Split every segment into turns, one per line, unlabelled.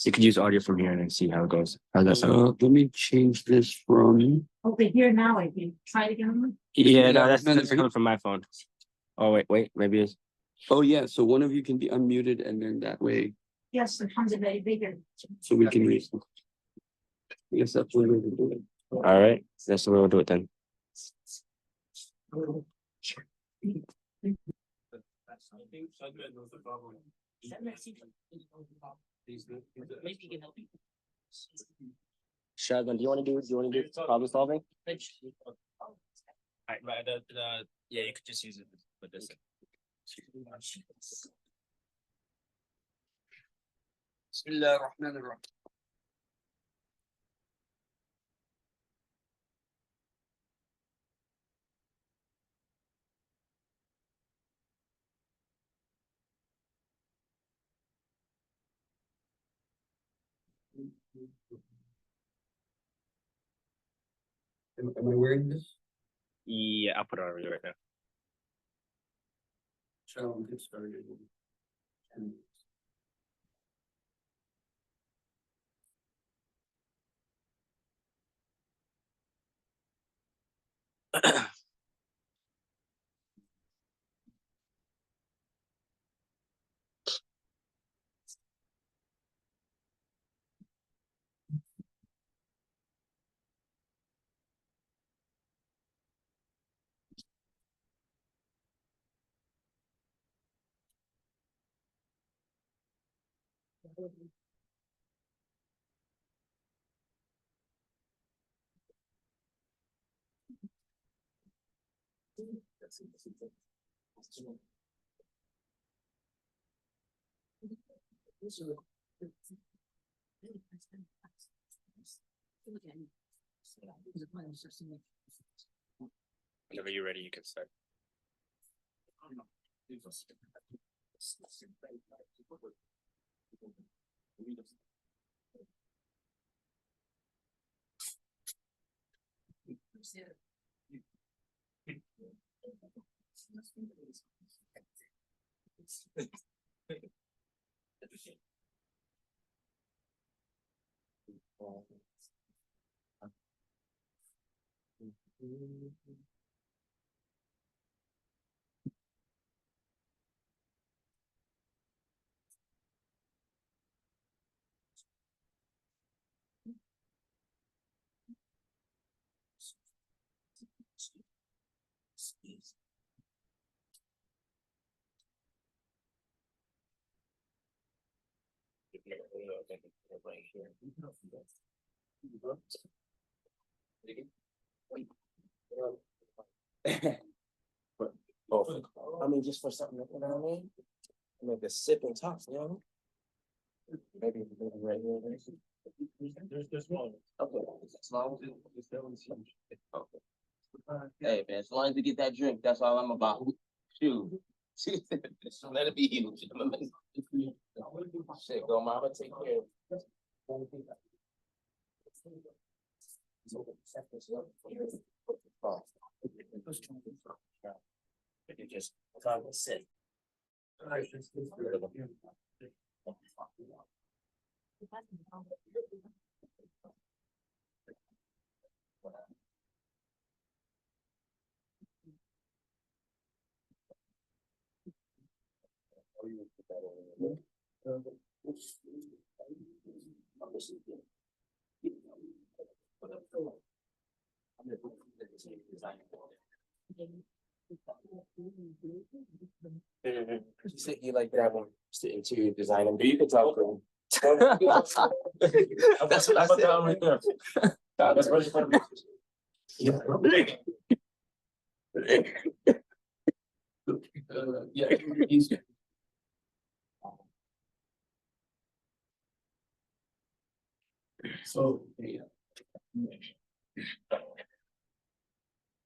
You could use audio from here and then see how it goes. How's that sound?
Let me change this from.
Okay, here now I can try it again.
Yeah, no,
Yeah,
that's
no,
coming from my phone. Oh wait, maybe it's
Oh, yeah, so one of you can be unmuted and then that way,
Yes, it comes a very bigger.
so we can use. I guess that's the way we do it.
all right. That's the way we'll do it then.
Maybe you can help me.
Shotgun, do you want to do problem solving?
Right, yeah, you could just use it with this.
Bismillah ar-Rahman ar-Rahim. Am I wearing this?
Yeah, I'll put it on you right now.
Shall we get started?
Whenever you're ready, you can start.
Both. I mean, just for something, you know what I mean? Make a sip and talk, you know? Maybe right here. There's one. Okay. As long as okay. Hey man, as long as we get that drink, that's all I'm about. Shoot. So let it be you, gentlemen. Shit, go mama, take care. You just come and sit. You said you like that one, it's the interior designer, but you can talk to him. That's what I said right there. That's really funny. Yeah. Yeah, he's so yeah.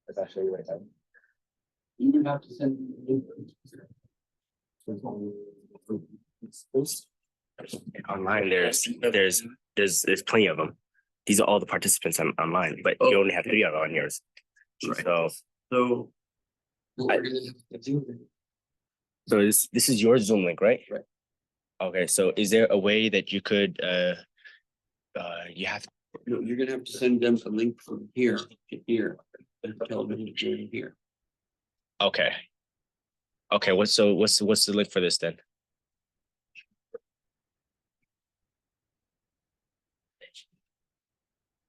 That's actually right there. You would have to send me.
Online, there's plenty of them. These are all the participants online, but you only have 3 of them on yours.
Right.
So
We're gonna have to do it.
this is your Zoom link, right?
Right.
Okay, so is there a way that you could you have
No, you're gonna have to send them a link from here to here. And tell them to join here.
okay. Okay, what's the link for this then?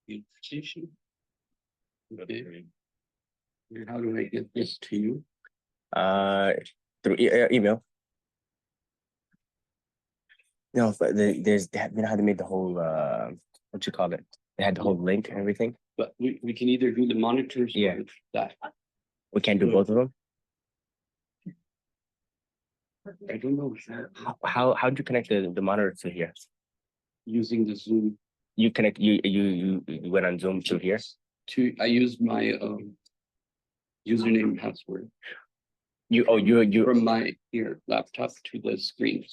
Invitation. Okay. And how do I get this to you?
Through email. No, but you know how they made the whole what you call it? They had the whole link and everything.
But we can either do the monitors
Yeah.
or that.
We can't do both of them.
I don't know.
How'd you connect the monitor to here?
Using the Zoom
You connect you went on Zoom to here.
I used my username and password
You
from my here laptop to the screen.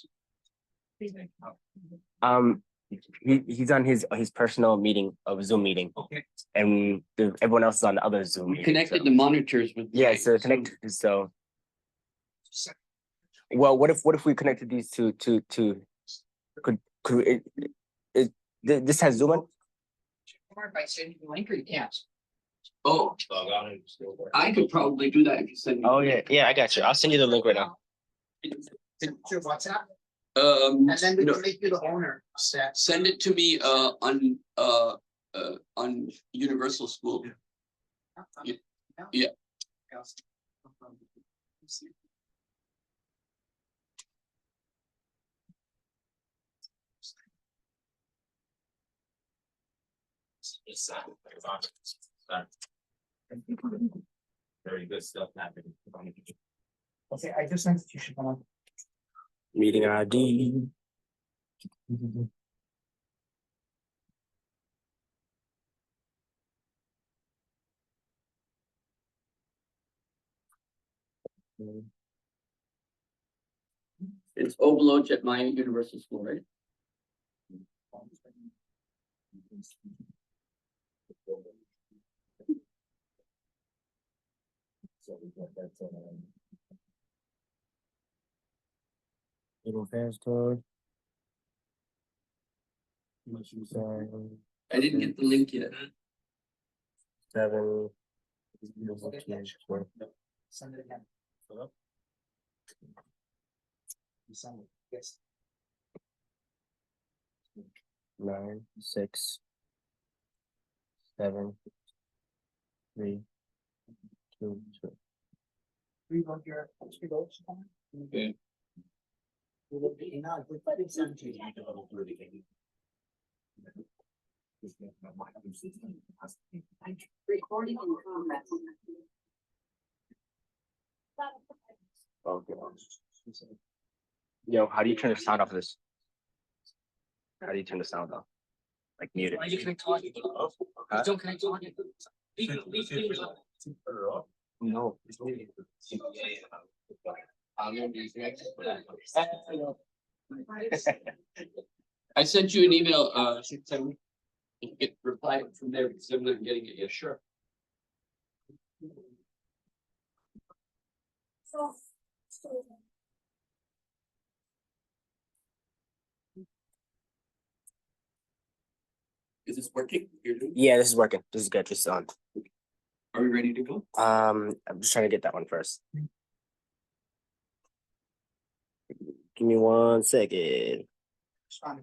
he's on his personal meeting of Zoom meeting.
Okay.
And everyone else is on the other Zoom.
We
meeting,
connected
so.
the monitors with.
Yeah,
my
so
Zoom.
connect so. Well, what if we connected these to could this has Zoom on?
Or if I send you the link or you can't.
Oh, I could probably do that if you send me.
Oh yeah, I got you. I'll send you the link right now.
Through WhatsApp,
Um,
and then we
no,
can make you the owner.
send it to me on Universal School. Yeah.
Very good stuff happening.
Okay, I just sent it to you, Siobhan.
Meeting ID.
It's Overload at my Universal School, right?
Little fast code.
I didn't get the link yet.
7.
Send it again. You send it, yes.
9, 6, 7, 3, 2, 2.
We want your, you go, Siobhan.
Okay.
We will be in, we did send it to you.
Recording in progress.
Okay. Yo, how do you turn the sound off of this? How do you turn the sound off? Like mute it.
Why you connect to audio?
Huh?
Don't connect to audio. Leave things on.
No.
I sent you an email, get reply from there because I'm not getting it yet. Sure. Is this working? You're doing?
Yeah, this is working. This is good. This is on.
Are we ready to go?
I'm just trying to get that one first. Give me 1 second.
Fine.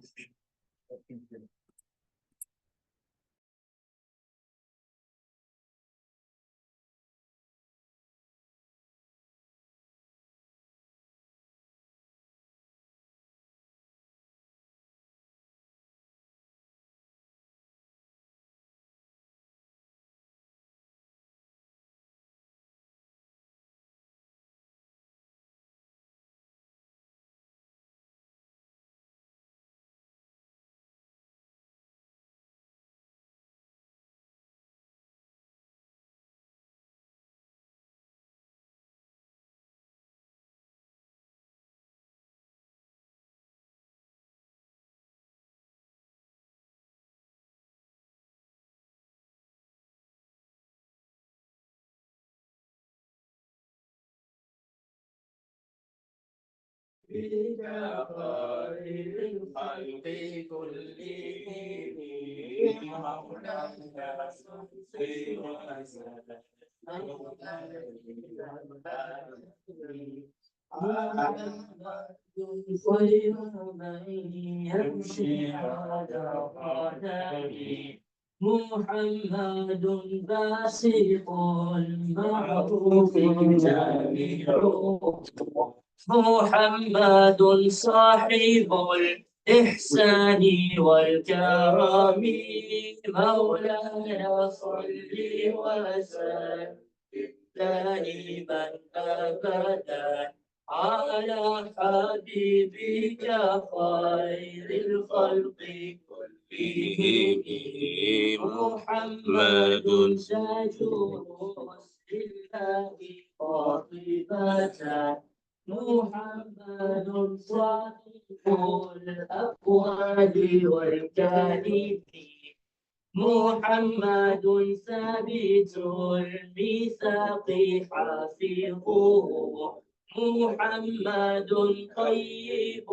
خير من يمشي على قدمه محمد باسط المعروف جميع محمد صاحب الإحسان والكرم مولاي صل وسلم دائما أبدا على حبيبك خير الخلق كلهم محمد تاج رسل الله قاطبة محمد صادق الأقوال والكلم محمد ثابت الميثاق حافظه محمد طيب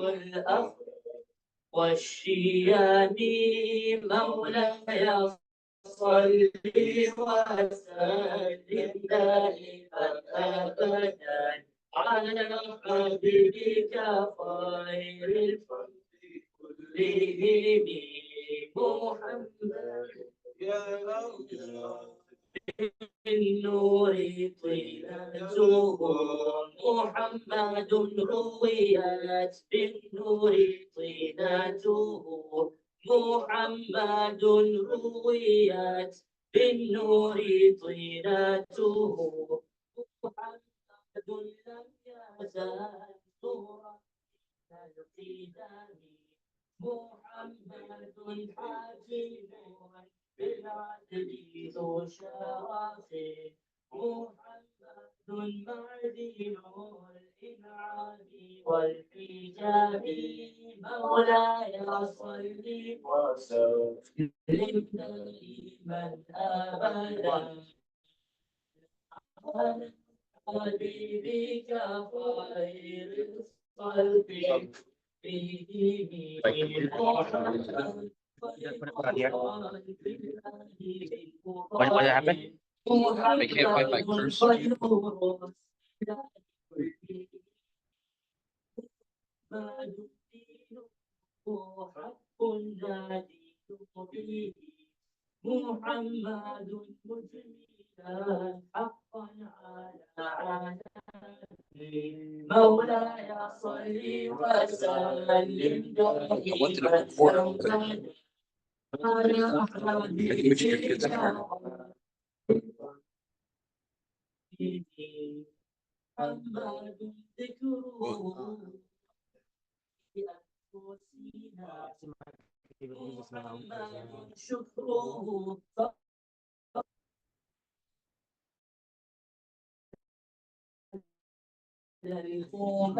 الأخ والشيام مولاي صل وسلم دائما أبدا على حبيبك خير الخلق كلهم محمد يا الله النور طيلته محمد رويت بالنور طيلته محمد رويت بالنور طيلته محمد لم يزال نورا القدم محمد حكيم بالعدل ذو شرف محمد معدن الإنعام والحجاب مولاي صل وسلم دائما أبدا على حبيبك خير الخلق
What happened?
They can't find my cursor.
محمد مجملا حقا على مولاي صل وسلم دائما على حبيبك محمد ذكره بأنفسنا محمد شكره للأمم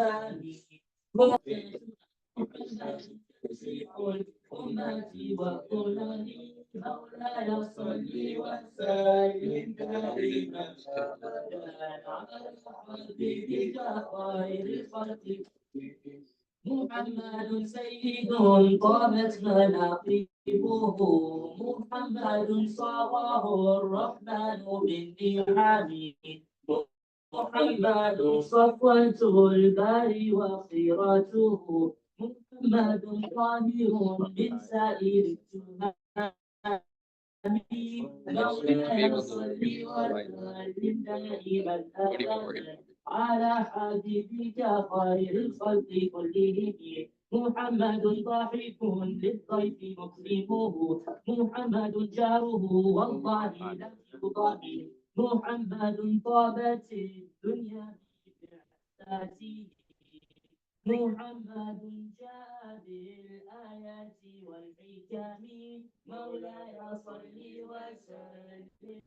أمتي وأممي مولاي صل وسلم دائما أبدا على حبيبك خير الخلق محمد سيد قامت مناقبه محمد صاغه الرحمن بالنعم محمد صفوة الباري وخيرته محمد طاهر من سائر الجهال مولاي صل وسلم دائما أبدا على حبيبك خير الخلق كلهم محمد ضاحك للضيف مكرمه محمد جاره والله لا يضاهي محمد طابت الدنيا بإحساسه محمد جاء بالآيات والحكم مولاي صل وسلم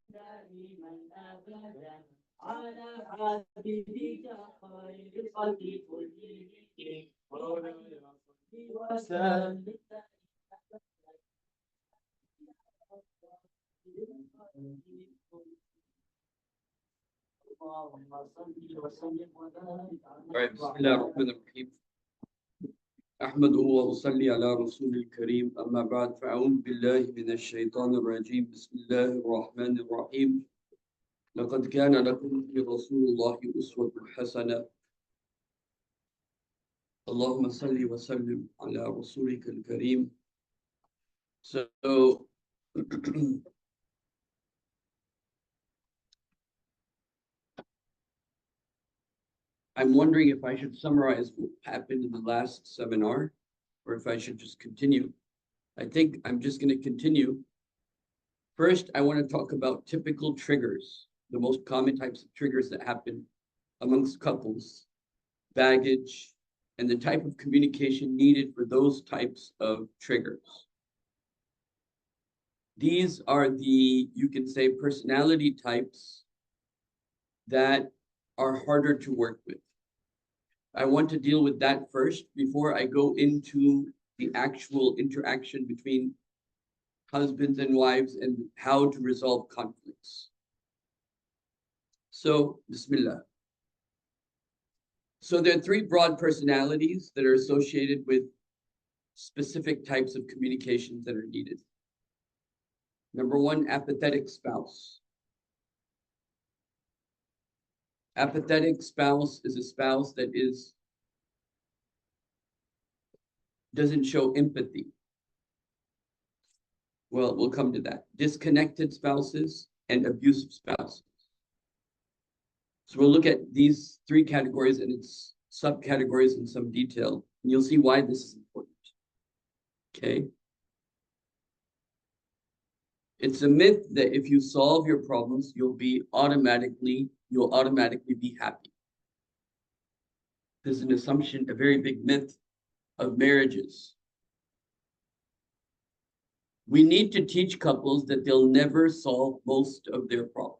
دائما أبدا على حبيبك خير الخلق كلهم مولاي صل وسلم
Right, Bismillah ar-Rahman ar-Rahim. أحمده وأصلي على رسول الكريم أما بعد فأعوذ بالله من الشيطان الرجيم بسم الله الرحمن الرحيم لقد كان لكم في رسول الله أسوة حسنة اللهم صل وسلم على رسولك الكريم. So I'm wondering if I should summarize what happened in the last seminar or if I should just continue. I think I'm just going to continue. First, I want to talk about typical triggers, the most common types of triggers that happen amongst couples, baggage, and the type of communication needed for those types of triggers. These are the, you can say, personality types that are harder to work with. I want to deal with that first before I go into the actual interaction between husbands and wives and how to resolve conflicts. So, Bismillah. So there are three broad personalities that are associated with specific types of communications that are needed. Number one, apathetic spouse. Apathetic spouse is a spouse that doesn't show empathy. Well, we'll come to that. Disconnected spouses and abusive spouses. So we'll look at these three categories and its subcategories in some detail, and you'll see why this is important. Okay. It's a myth that if you solve your problems, you'll automatically be happy. This is an assumption, a very big myth of marriages. We need to teach couples that they'll never solve most of their problems.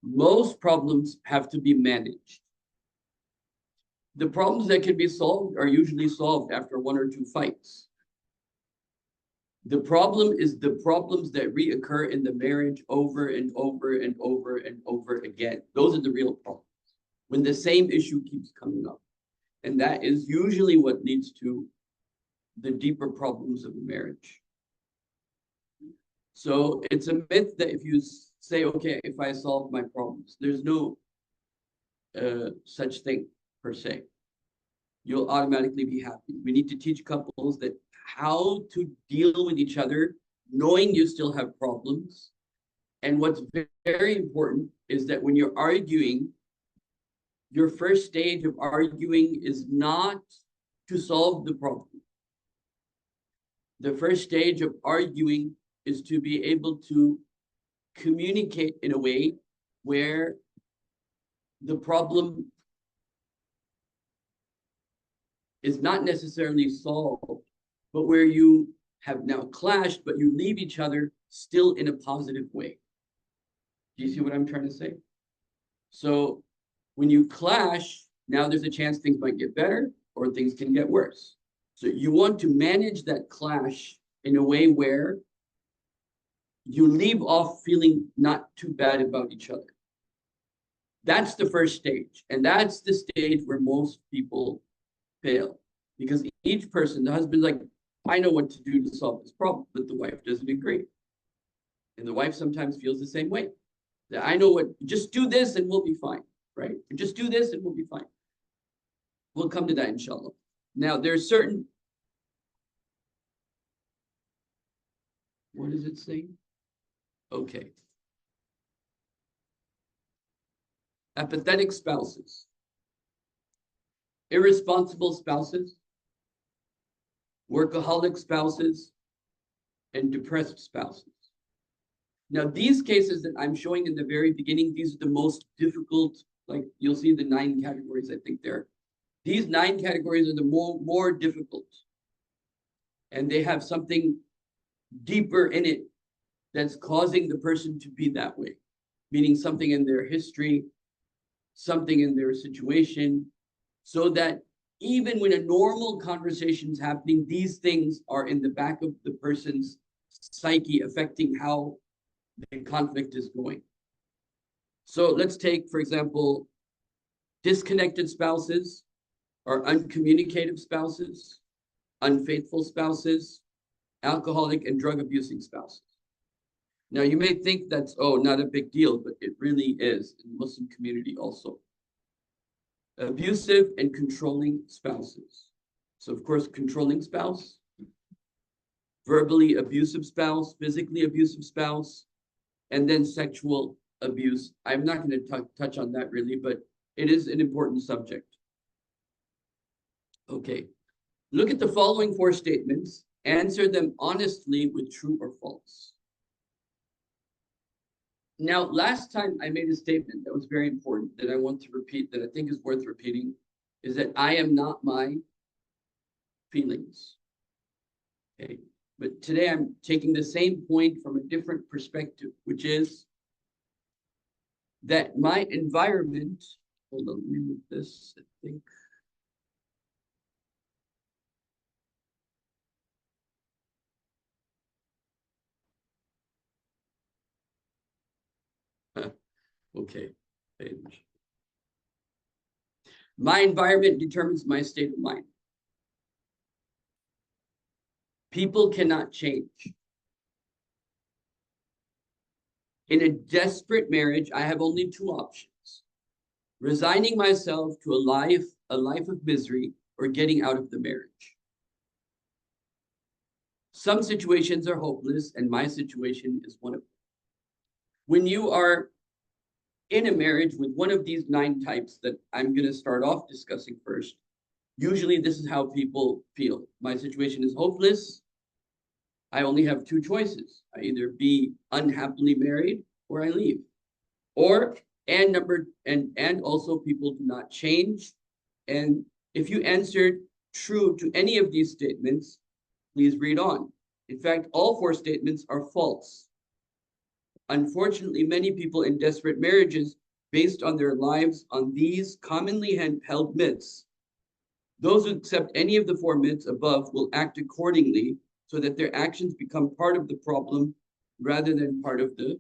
Most problems have to be managed. The problems that can be solved are usually solved after one or two fights. The problem is the problems that reoccur in the marriage over and over and over and over again. Those are the real problems, when the same issue keeps coming up. And that is usually what leads to the deeper problems of a marriage. So it's a myth that if you say, okay, if I solve my problems, there's no such thing per se. You'll automatically be happy. We need to teach couples that how to deal with each other, knowing you still have problems. And what's very important is that when you're arguing, your first stage of arguing is not to solve the problem. The first stage of arguing is to be able to communicate in a way where the problem is not necessarily solved, but where you have now clashed, but you leave each other still in a positive way. Do you see what I'm trying to say? So when you clash, now there's a chance things might get better or things can get worse. So you want to manage that clash in a way where you leave off feeling not too bad about each other. That's the first stage. And that's the stage where most people fail. Because each person, the husband's like, I know what to do to solve this problem, but the wife doesn't agree. And the wife sometimes feels the same way. That I know what, just do this and we'll be fine, right? Just do this and we'll be fine. We'll come to that, inshallah. Now, there's certain, what does it say? Okay. Apathetic spouses, irresponsible spouses, workaholic spouses, and depressed spouses. Now, these cases that I'm showing in the very beginning, these are the most difficult, like you'll see the 9 categories, I think there. These 9 categories are the more difficult. And they have something deeper in it that's causing the person to be that way, meaning something in their history, something in their situation, so that even when a normal conversation is happening, these things are in the back of the person's psyche, affecting how the conflict is going. So let's take, for example, disconnected spouses or uncommunicative spouses, unfaithful spouses, alcoholic and drug abusing spouses. Now you may think that's, oh, not a big deal, but it really is in the Muslim community also. Abusive and controlling spouses. So of course, controlling spouse, verbally abusive spouse, physically abusive spouse, and then sexual abuse. I'm not going to touch on that really, but it is an important subject. Okay, look at the following 4 statements. Answer them honestly with true or false. Now, last time I made a statement that was very important that I want to repeat, that I think is worth repeating, is that I am not my feelings. Okay, but today I'm taking the same point from a different perspective, which is that my environment, hold on, let me move this, I think. Okay, page. My environment determines my state of mind. People cannot change. In a desperate marriage, I have only 2 options: resigning myself to a life of misery, or getting out of the marriage. Some situations are hopeless, and my situation is one of them. When you are in a marriage with one of these 9 types that I'm going to start off discussing first, usually this is how people feel. My situation is hopeless. I only have 2 choices. I either be unhappily married or I leave. Or, and also people do not change. And if you answered true to any of these statements, please read on. In fact, all 4 statements are false. Unfortunately, many people in desperate marriages based on their lives on these commonly held myths. Those who accept any of the 4 myths above will act accordingly so that their actions become part of the problem rather than part of the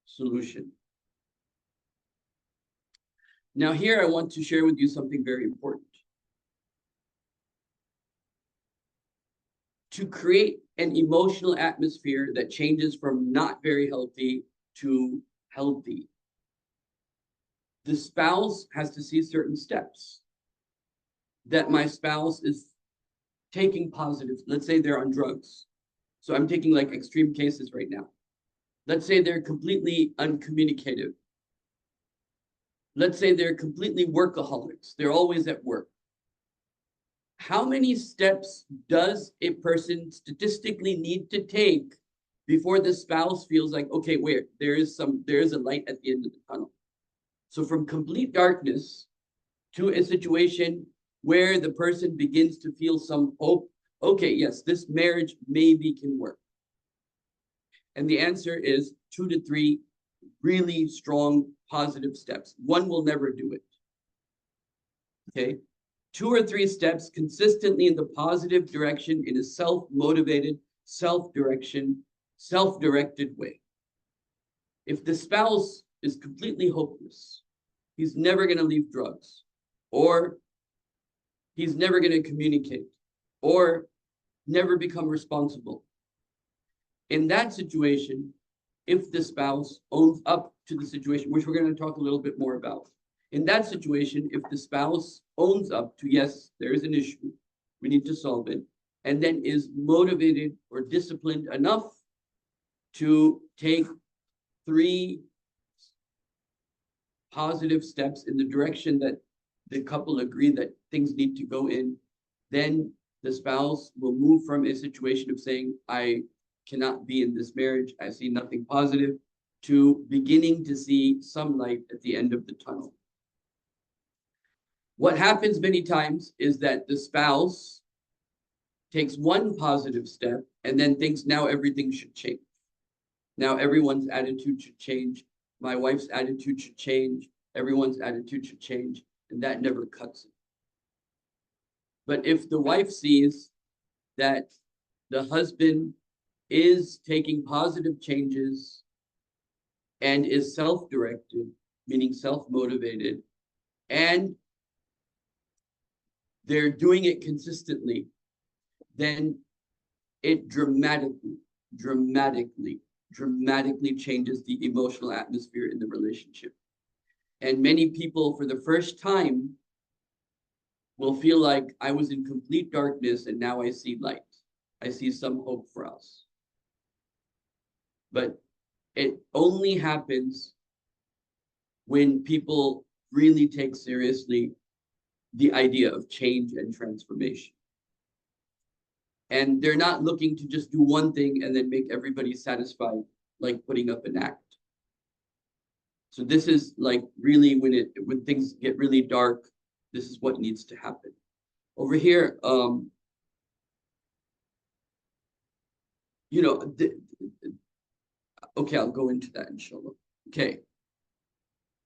solution. Now here I want to share with you something very important. To create an emotional atmosphere that changes from not very healthy to healthy, the spouse has to see certain steps. That my spouse is taking positive, let's say they're on drugs. So I'm taking like extreme cases right now. Let's say they're completely uncommunicative. Let's say they're completely workaholics. They're always at work. How many steps does a person statistically need to take before the spouse feels like, okay, wait, there is a light at the end of the tunnel? So from complete darkness to a situation where the person begins to feel some hope, okay, yes, this marriage maybe can work. And the answer is 2 to 3 really strong positive steps. 1 will never do it. Okay, 2 or 3 steps consistently in the positive direction in a self-motivated, self-directed way. If the spouse is completely hopeless, he's never going to leave drugs, or he's never going to communicate, or never become responsible. In that situation, if the spouse owns up to the situation, which we're going to talk a little bit more about, in that situation, if the spouse owns up to, yes, there is an issue, we need to solve it, and then is motivated or disciplined enough to take 3 positive steps in the direction that the couple agree that things need to go in, then the spouse will move from a situation of saying, I cannot be in this marriage, I see nothing positive, to beginning to see some light at the end of the tunnel. What happens many times is that the spouse takes 1 positive step and then thinks now everything should change. Now everyone's attitude should change. My wife's attitude should change. Everyone's attitude should change. And that never cuts it. But if the wife sees that the husband is taking positive changes and is self-directed meaning self-motivated, and they're doing it consistently, then it dramatically changes the emotional atmosphere in the relationship. And many people, for the first time, will feel like I was in complete darkness and now I see light. I see some hope for us. But it only happens when people really take seriously the idea of change and transformation. And they're not looking to just do one thing and then make everybody satisfied, like putting up an act. So this is like really when things get really dark, this is what needs to happen. Over here, okay, I'll go into that inshallah. Okay.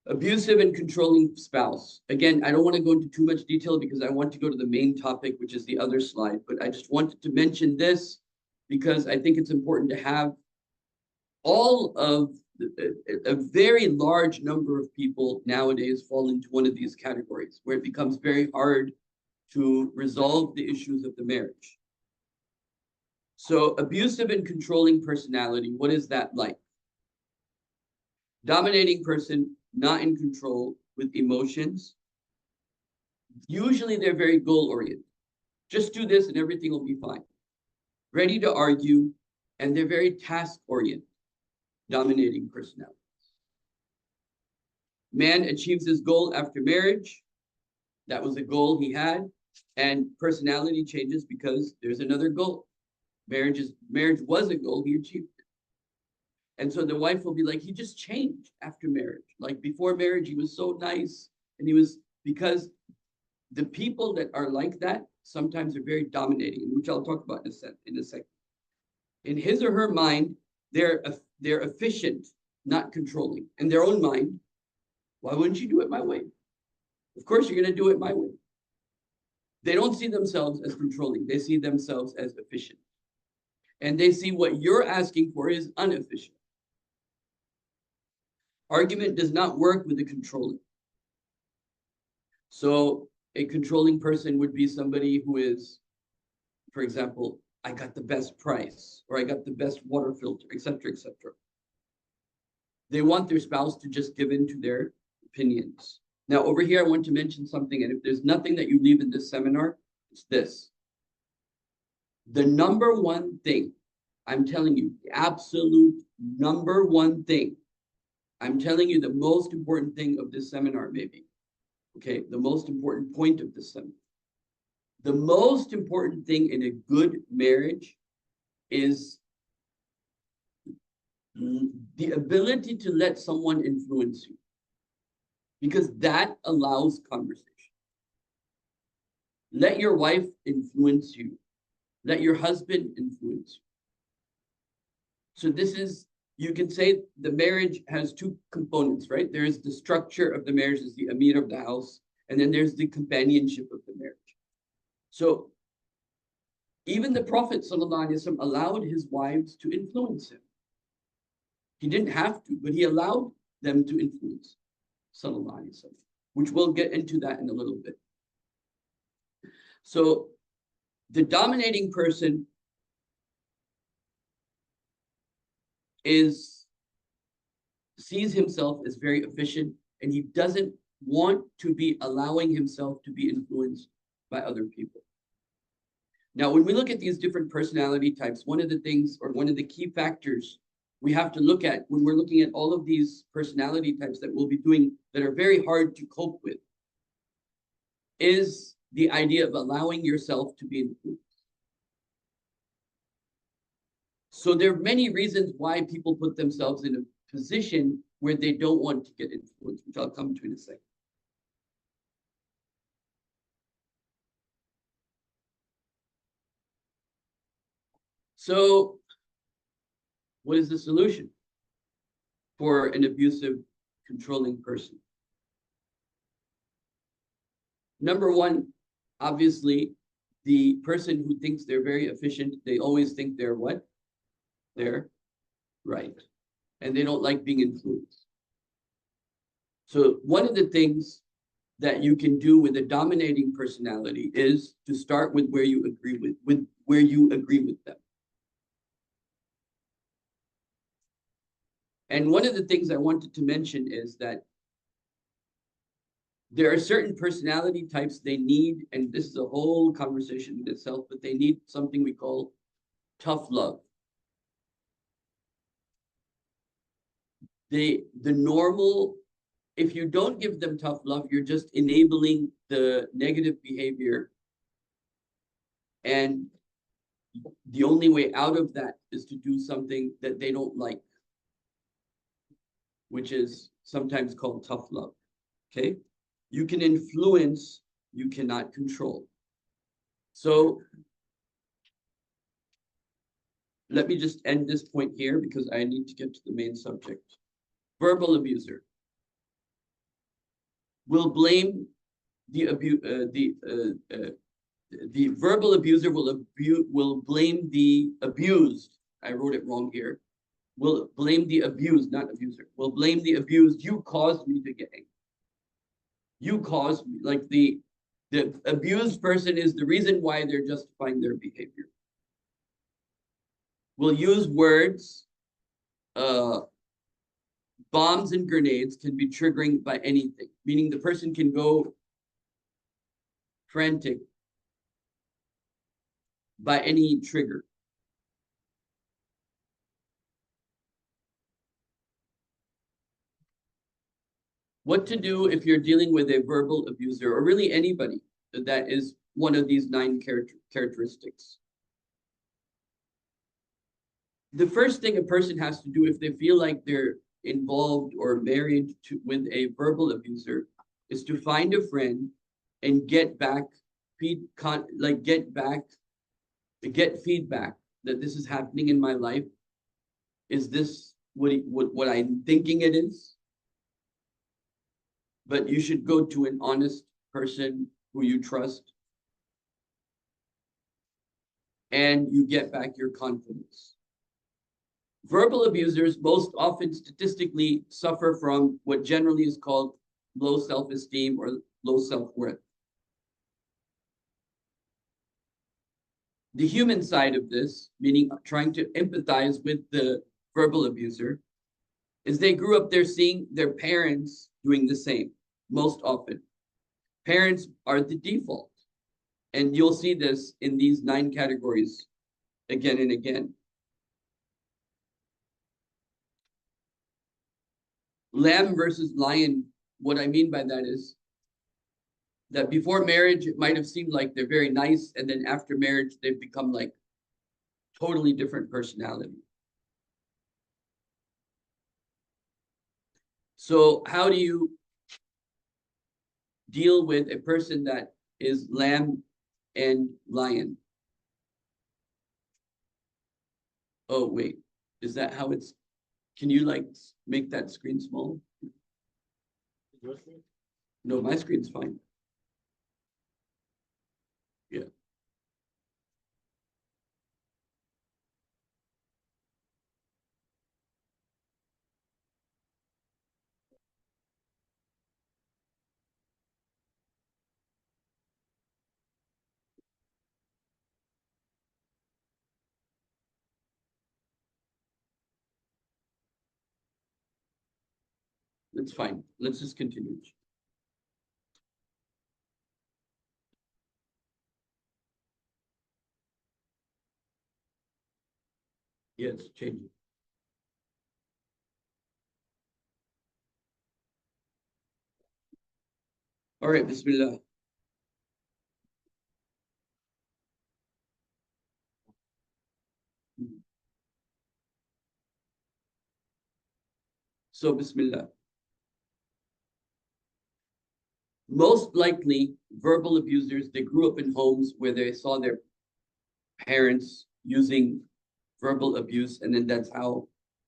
Abusive and controlling spouse. Again, I don't want to go into too much detail because I want to go to the main topic, which is the other slide, but I just wanted to mention this because I think it's important to have all of a very large number of people nowadays fall into one of these categories where it becomes very hard to resolve the issues of the marriage. So abusive and controlling personality, what is that like? Dominating person, not in control with emotions. Usually they're very goal-oriented. Just do this and everything will be fine. Ready to argue, and they're very task-oriented, dominating personalities. Man achieves his goal after marriage. That was a goal he had, and personality changes because there's another goal. Marriage was a goal, he achieved it. And so the wife will be like, he just changed after marriage. Like before marriage, he was so nice. And because the people that are like that sometimes are very dominating, which I'll talk about in a second. In his or her mind, they're efficient, not controlling. In their own mind, why wouldn't you do it my way? Of course, you're going to do it my way. They don't see themselves as controlling. They see themselves as efficient. And they see what you're asking for is inefficient. Argument does not work with a controlling. So a controlling person would be somebody who is, for example, I got the best price, or I got the best water filter, etc., etc. They want their spouse to just give in to their opinions. Now, over here, I want to mention something, and if there's nothing that you leave in this seminar, it's this. The number one thing, I'm telling you, the absolute number one thing, I'm telling you the most important thing of this seminar, maybe. Okay, the most important point of this seminar. The most important thing in a good marriage is the ability to let someone influence you, because that allows conversation. Let your wife influence you. Let your husband influence you. So this is, you can say the marriage has two components, right? There is the structure of the marriage, is the Amir of the house, and then there's the companionship of the marriage. So even the Prophet ﷺ allowed his wives to influence him. He didn't have to, but he allowed them to influence ﷺ, which we'll get into that in a little bit. So the dominating person sees himself as very efficient, and he doesn't want to be allowing himself to be influenced by other people. Now, when we look at these different personality types, one of the things, or one of the key factors we have to look at when we're looking at all of these personality types that we'll be doing that are very hard to cope with, is the idea of allowing yourself to be influenced. So there are many reasons why people put themselves in a position where they don't want to get influenced, which I'll come to in a second. So what is the solution for an abusive, controlling person? Number one, obviously, the person who thinks they're very efficient, they always think they're what? They're right. And they don't like being influenced. So one of the things that you can do with a dominating personality is to start with where you agree with where you agree with them. And one of the things I wanted to mention is that there are certain personality types they need, and this is a whole conversation in itself, but they need something we call tough love. The normal, if you don't give them tough love, you're just enabling the negative behavior. And the only way out of that is to do something that they don't like, which is sometimes called tough love. Okay? You can influence, you cannot control. So let me just end this point here because I need to get to the main subject. Verbal abuser will blame the verbal abuser will blame the abused. I wrote it wrong here. Will blame the abused, not abuser. Will blame the abused. You caused me to get angry. You caused me. Like the abused person is the reason why they're justifying their behavior. Will use words. Bombs and grenades can be triggering by anything, meaning the person can go frantic by any trigger. What to do if you're dealing with a verbal abuser, or really anybody that is one of these 9 characteristics. The first thing a person has to do if they feel like they're involved or married with a verbal abuser is to find a friend and get back get feedback that this is happening in my life. Is this what I'm thinking it is? But you should go to an honest person who you trust, and you get back your confidence. Verbal abusers most often statistically suffer from what generally is called low self-esteem or low self-worth. The human side of this, meaning trying to empathize with the verbal abuser, is they grew up there seeing their parents doing the same most often. Parents are the default. And you'll see this in these 9 categories again and again. Lamb versus lion, what I mean by that is that before marriage, it might have seemed like they're very nice, and then after marriage, they've become like totally different personality. So how do you deal with a person that is lamb and lion? Oh, wait, is that how it's, can you like make that screen small? No, my screen's fine. Yeah. That's fine. Let's just continue. Yes, change it. All right, Bismillah. So, Bismillah. Most likely, verbal abusers, they grew up in homes where they saw their parents using verbal abuse, and then that's how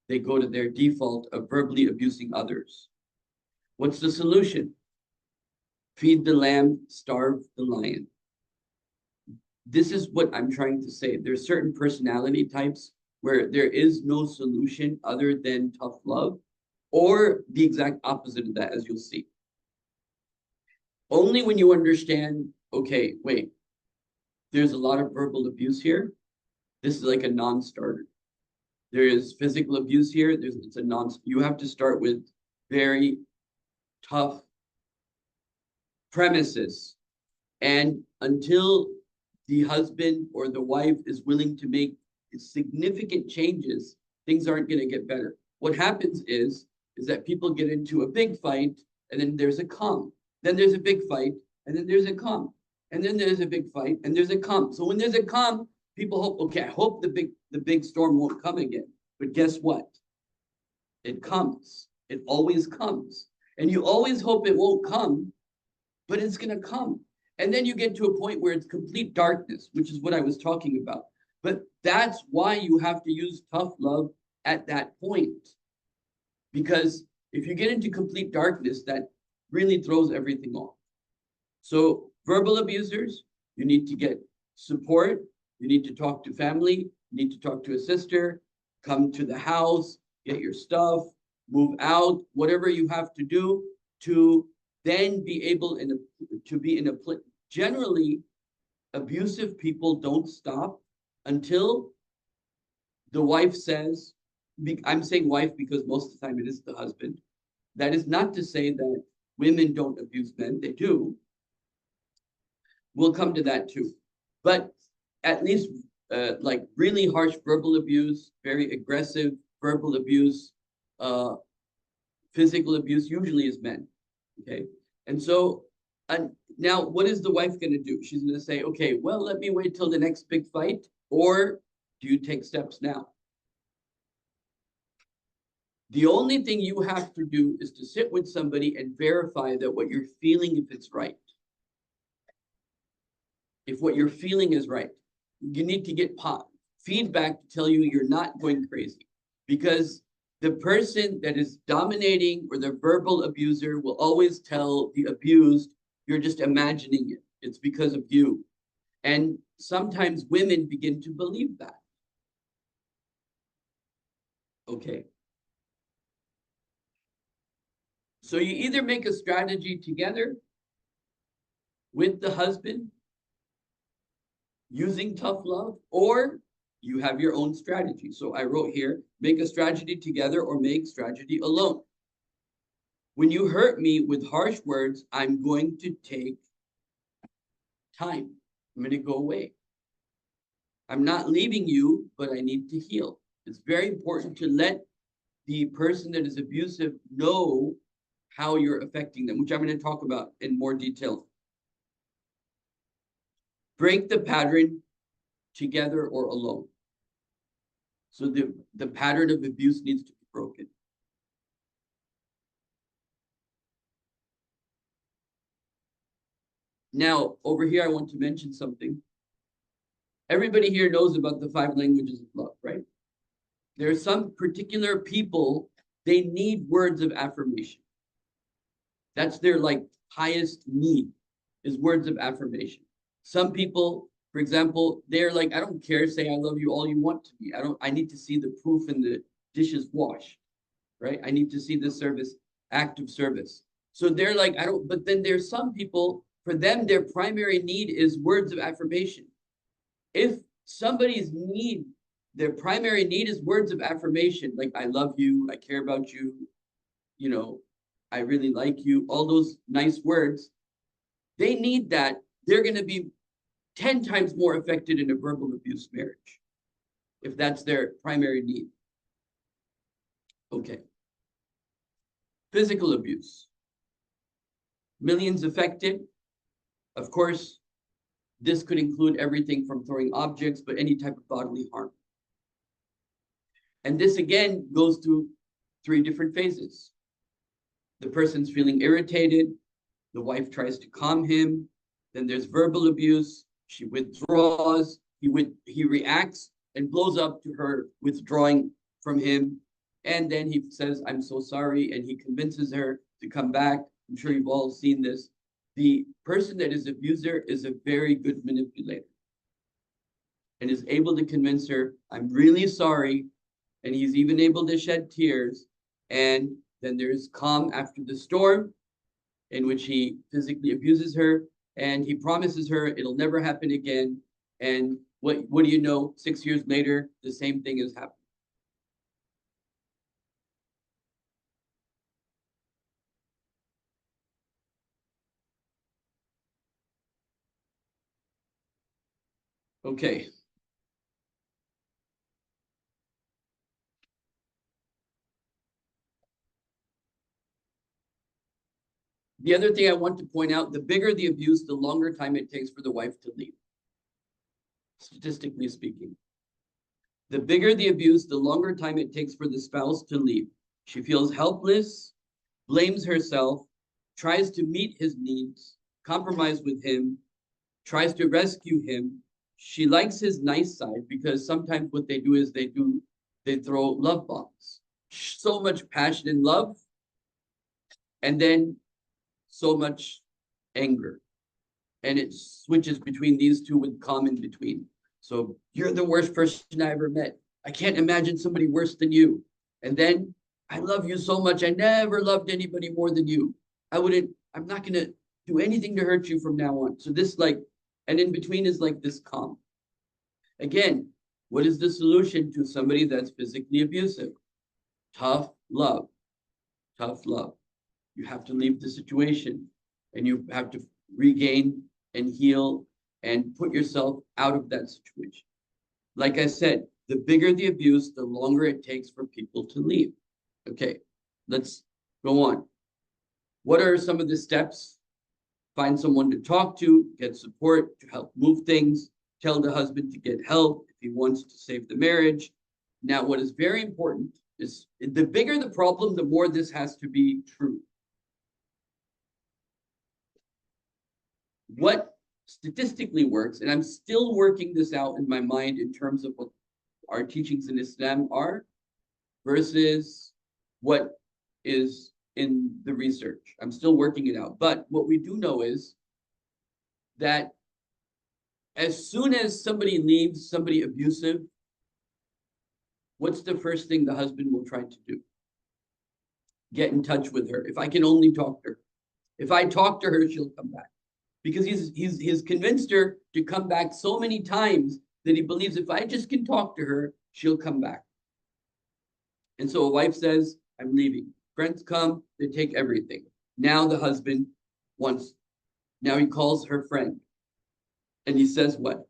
they go to their default of verbally abusing others. What's the solution? Feed the lamb, starve the lion. This is what I'm trying to say. There's certain personality types where there is no solution other than tough love, or the exact opposite of that, as you'll see. Only when you understand, okay, wait, there's a lot of verbal abuse here. This is like a non-starter. There is physical abuse here. It's a you have to start with very tough premises. And until the husband or the wife is willing to make significant changes, things aren't going to get better. What happens is that people get into a big fight, and then there's a calm. Then there's a big fight, and then there's a calm. And then there's a big fight, and there's a calm. So when there's a calm, people hope, okay, I hope the big storm won't come again. But guess what? It comes. It always comes. And you always hope it won't come, but it's going to come. And then you get to a point where it's complete darkness, which is what I was talking about. But that's why you have to use tough love at that point. Because if you get into complete darkness, that really throws everything off. So verbal abusers, you need to get support. You need to talk to family. You need to talk to a sister. Come to the house, get your stuff, move out, whatever you have to do to then be able to be in a place. Generally, abusive people don't stop until the wife says, I'm saying wife because most of the time it is the husband. That is not to say that women don't abuse men, they do. We'll come to that too. But at least like really harsh verbal abuse, very aggressive verbal abuse, physical abuse usually is men, okay? And so now what is the wife gonna do? She's gonna say, okay, well, let me wait till the next big fight, or do you take steps now? The only thing you have to do is to sit with somebody and verify that what you're feeling, if it's right. If what you're feeling is right. You need to get feedback to tell you you're not going crazy. Because the person that is dominating or the verbal abuser will always tell the abused, you're just imagining it. It's because of you. And sometimes women begin to believe that. Okay. So you either make a strategy together with the husband using tough love, or you have your own strategy. So I wrote here, make a strategy together or make strategy alone. When you hurt me with harsh words, I'm going to take time. I'm going to go away. I'm not leaving you, but I need to heal. It's very important to let the person that is abusive know how you're affecting them, which I'm going to talk about in more detail. Break the pattern together or alone. So the pattern of abuse needs to be broken. Now, over here, I want to mention something. Everybody here knows about the 5 languages of love, right? There are some particular people, they need words of affirmation. That's their like highest need, is words of affirmation. Some people, for example, they're like, I don't care, say I love you all you want to me. I need to see the proof in the dishes washed, right? I need to see the service, act of service. So they're like, but then there's some people, for them, their primary need is words of affirmation. If somebody's need, their primary need is words of affirmation, like I love you, I care about you, you know, I really like you, all those nice words, they need that. They're going to be 10 times more affected in a verbal abuse marriage, if that's their primary need. Okay. Physical abuse. Millions affected. Of course, this could include everything from throwing objects, but any type of bodily harm. And this again goes through 3 different phases. The person's feeling irritated. The wife tries to calm him. Then there's verbal abuse. She withdraws. He reacts and blows up to her withdrawing from him. And then he says, I'm so sorry. And he convinces her to come back. I'm sure you've all seen this. The person that is abuser is a very good manipulator and is able to convince her, I'm really sorry. And he's even able to shed tears. And Then there's calm after the storm, in which he physically abuses her, and he promises her it'll never happen again. And what do you know? 6 years later, the same thing has happened. Okay. The other thing I want to point out, the bigger the abuse, the longer time it takes for the wife to leave. Statistically speaking. The bigger the abuse, the longer time it takes for the spouse to leave. She feels helpless, blames herself, tries to meet his needs, compromise with him, tries to rescue him. She likes his nice side because sometimes what they do is they throw love bombs. So much passion and love, and then so much anger. And it switches between these two with calm in between. So you're the worst person I ever met. I can't imagine somebody worse than you. And then I love you so much. I never loved anybody more than you. I'm not gonna do anything to hurt you from now on. So this and in between is like this calm. Again, what is the solution to somebody that's physically abusive? Tough love. Tough love. You have to leave the situation and you have to regain and heal and put yourself out of that situation. Like I said, the bigger the abuse, the longer it takes for people to leave. Okay, let's go on. What are some of the steps? Find someone to talk to, get support to help move things, tell the husband to get help if he wants to save the marriage. Now, what is very important is the bigger the problem, the more this has to be true. What statistically works, and I'm still working this out in my mind in terms of what our teachings in Islam are versus what is in the research. I'm still working it out. But what we do know is that as soon as somebody leaves somebody abusive, what's the first thing the husband will try to do? Get in touch with her. If I can only talk to her. If I talk to her, she'll come back. Because he's convinced her to come back so many times that he believes if I just can talk to her, she'll come back. And so a wife says, I'm leaving. Friends come, they take everything. Now the husband now he calls her friend. And he says what?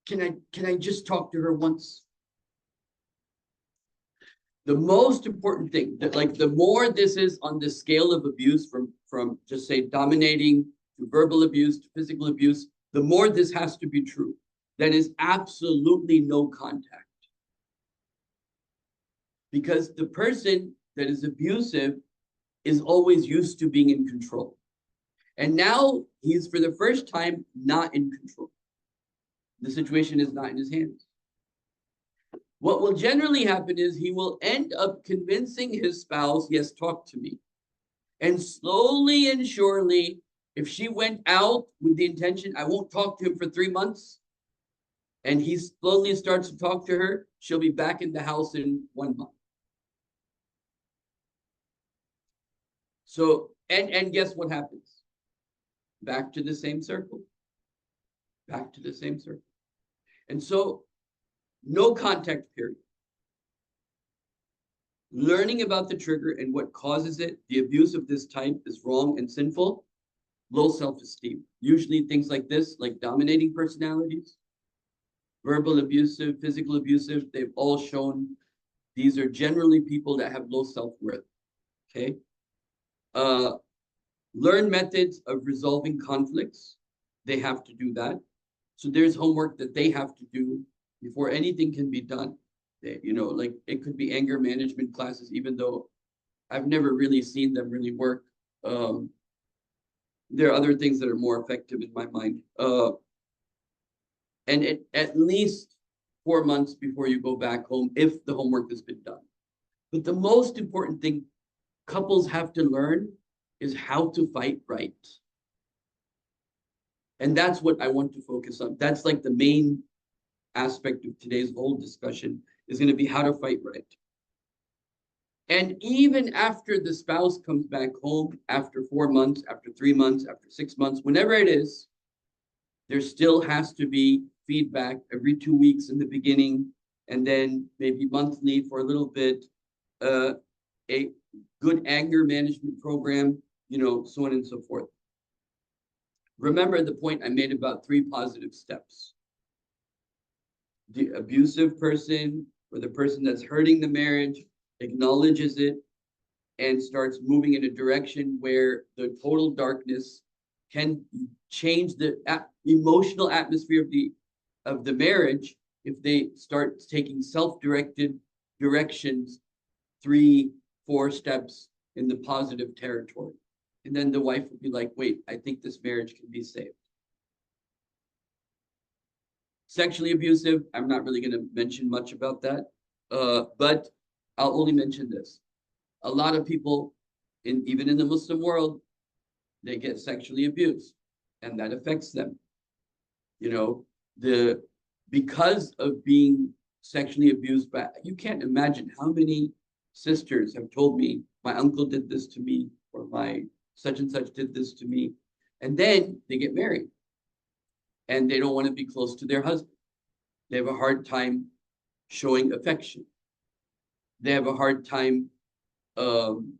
Can I just talk to her once? The most important thing, that the more this is on the scale of abuse from just say dominating to verbal abuse to physical abuse, the more this has to be true. That is absolutely no contact. Because the person that is abusive is always used to being in control. And now he's for the first time not in control. The situation is not in his hands. What will generally happen is he will end up convincing his spouse, yes, talk to me. And slowly and surely, if she went out with the intention, I won't talk to him for 3 months, and he slowly starts to talk to her, she'll be back in the house in 1 month. So, and guess what happens? Back to the same circle. Back to the same circle. And so, no contact period. Learning about the trigger and what causes it, the abuse of this type is wrong and sinful. Low self-esteem. Usually things like this, like dominating personalities, verbal abusive, physical abusive, they've all shown these are generally people that have low self-worth. Okay. Learn methods of resolving conflicts. They have to do that. So there's homework that they have to do before anything can be done. Like it could be anger management classes, even though I've never really seen them really work. There are other things that are more effective in my mind. And at least 4 months before you go back home, if the homework has been done. But the most important thing couples have to learn is how to fight right. And that's what I want to focus on. That's like the main aspect of today's whole discussion is going to be how to fight right. And even after the spouse comes back home, after 4 months, after 3 months, after 6 months, whenever it is, there still has to be feedback every 2 weeks in the beginning, and then maybe monthly for a little bit, a good anger management program, so on and so forth. Remember the point I made about 3 positive steps. The abusive person or the person that's hurting the marriage acknowledges it and starts moving in a direction where the total darkness can change the emotional atmosphere of the marriage if they start taking self-directed directions 3, 4 steps in the positive territory. And then the wife would be like, wait, I think this marriage can be saved. Sexually abusive, I'm not really going to mention much about that, but I'll only mention this. A lot of people, even in the Muslim world, they get sexually abused, and that affects them. Because of being sexually abused, you can't imagine how many sisters have told me, my uncle did this to me, or my such and such did this to me. And then they get married and they don't want to be close to their husband. They have a hard time showing affection. They have a hard time, being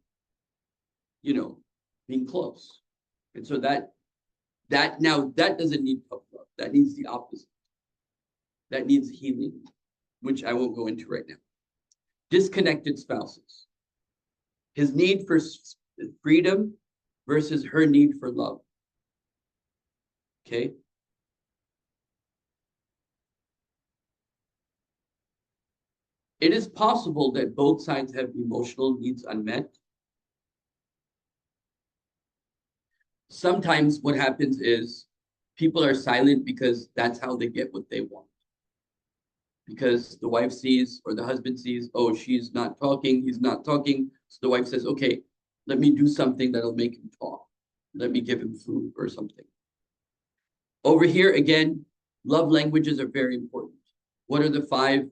close. And so that doesn't need tough love. That needs the opposite. That needs healing, which I won't go into right now. Disconnected spouses. His need for freedom versus her need for love. Okay? It is possible that both sides have emotional needs unmet. Sometimes what happens is people are silent because that's how they get what they want. Because the wife sees or the husband sees, oh, she's not talking, he's not talking. So the wife says, okay, let me do something that'll make him talk. Let me give him food or something. Over here, again, love languages are very important. What are the 5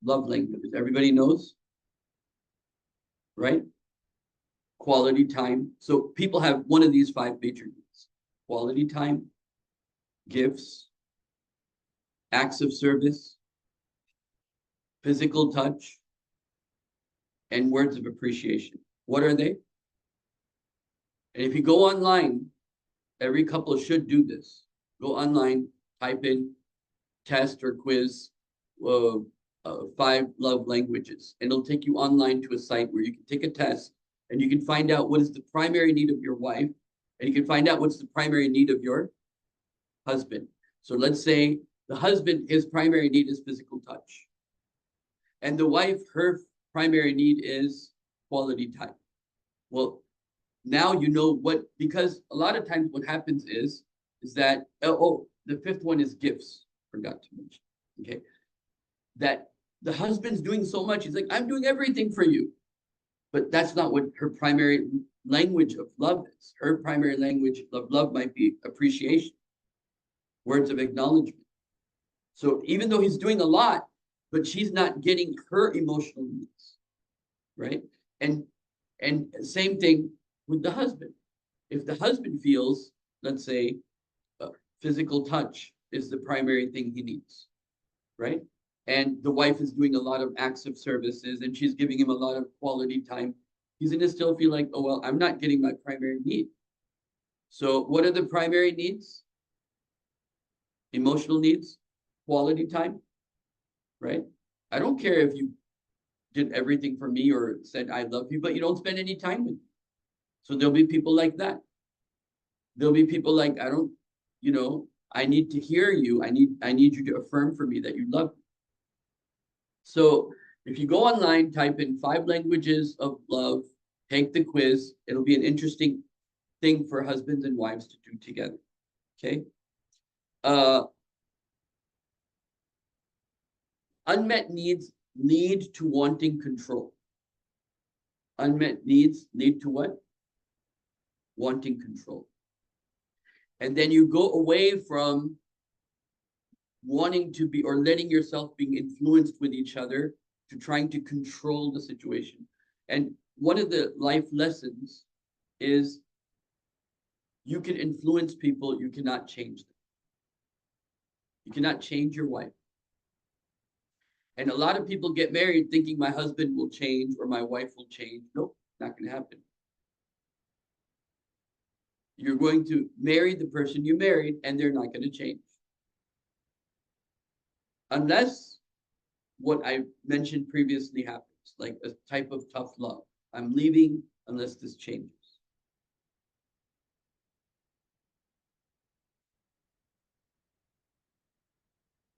love languages? Everybody knows, right? Quality time. So people have one of these 5 major needs. Quality time, gifts, acts of service, physical touch, and words of appreciation. What are they? And if you go online, every couple should do this. Go online, type in test or quiz, 5 love languages, and it'll take you online to a site where you can take a test and you can find out what is the primary need of your wife, and you can find out what's the primary need of your husband. So let's say the husband, his primary need is physical touch. And the wife, her primary need is quality time. Well, now you know what, because a lot of times what happens is that, the 5th one is gifts, forgot to mention, okay? That the husband's doing so much, he's like, I'm doing everything for you. But that's not what her primary language of love is. Her primary language of love might be appreciation, words of acknowledgement. So even though he's doing a lot, but she's not getting her emotional needs, right? And same thing with the husband. If the husband feels, let's say, physical touch is the primary thing he needs, right? And the wife is doing a lot of acts of services and she's giving him a lot of quality time, he's gonna still feel like, oh, well, I'm not getting my primary need. So what are the primary needs? Emotional needs, quality time, right? I don't care if you did everything for me or said I love you, but you don't spend any time with me. So there'll be people like that. There'll be people like, I need to hear you. I need you to affirm for me that you love me. So if you go online, type in 5 languages of love, take the quiz. It'll be an interesting thing for husbands and wives to do together. Okay. Unmet needs lead to wanting control. Unmet needs lead to what? Wanting control. And then you go away from wanting to be or letting yourself being influenced with each other to trying to control the situation. And one of the life lessons is you can influence people, you cannot change them. You cannot change your wife. And a lot of people get married thinking my husband will change or my wife will change. Nope, not going to happen. You're going to marry the person you married and they're not going to change. Unless what I mentioned previously happens, like a type of tough love. I'm leaving unless this changes.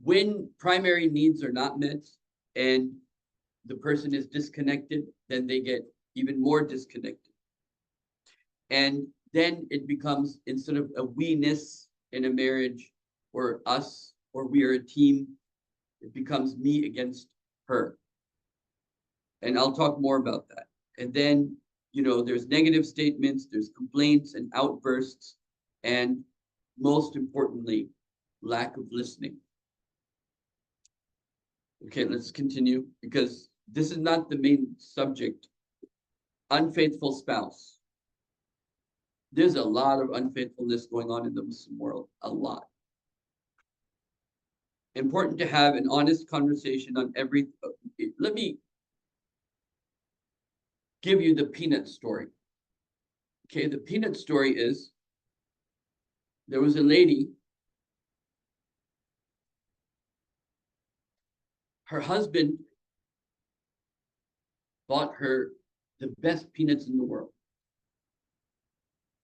When primary needs are not met and the person is disconnected, then they get even more disconnected. And then it becomes, instead of a we-ness in a marriage or us, or we are a team, it becomes me against her. And I'll talk more about that. And then, you know, there's negative statements, there's complaints and outbursts, and most importantly, lack of listening. Okay, let's continue, because this is not the main subject. Unfaithful spouse. There's a lot of unfaithfulness going on in the Muslim world, a lot. Important to have an honest conversation on every. Let me give you the peanut story. Okay, the peanut story is there was a lady. Her husband bought her the best peanuts in the world.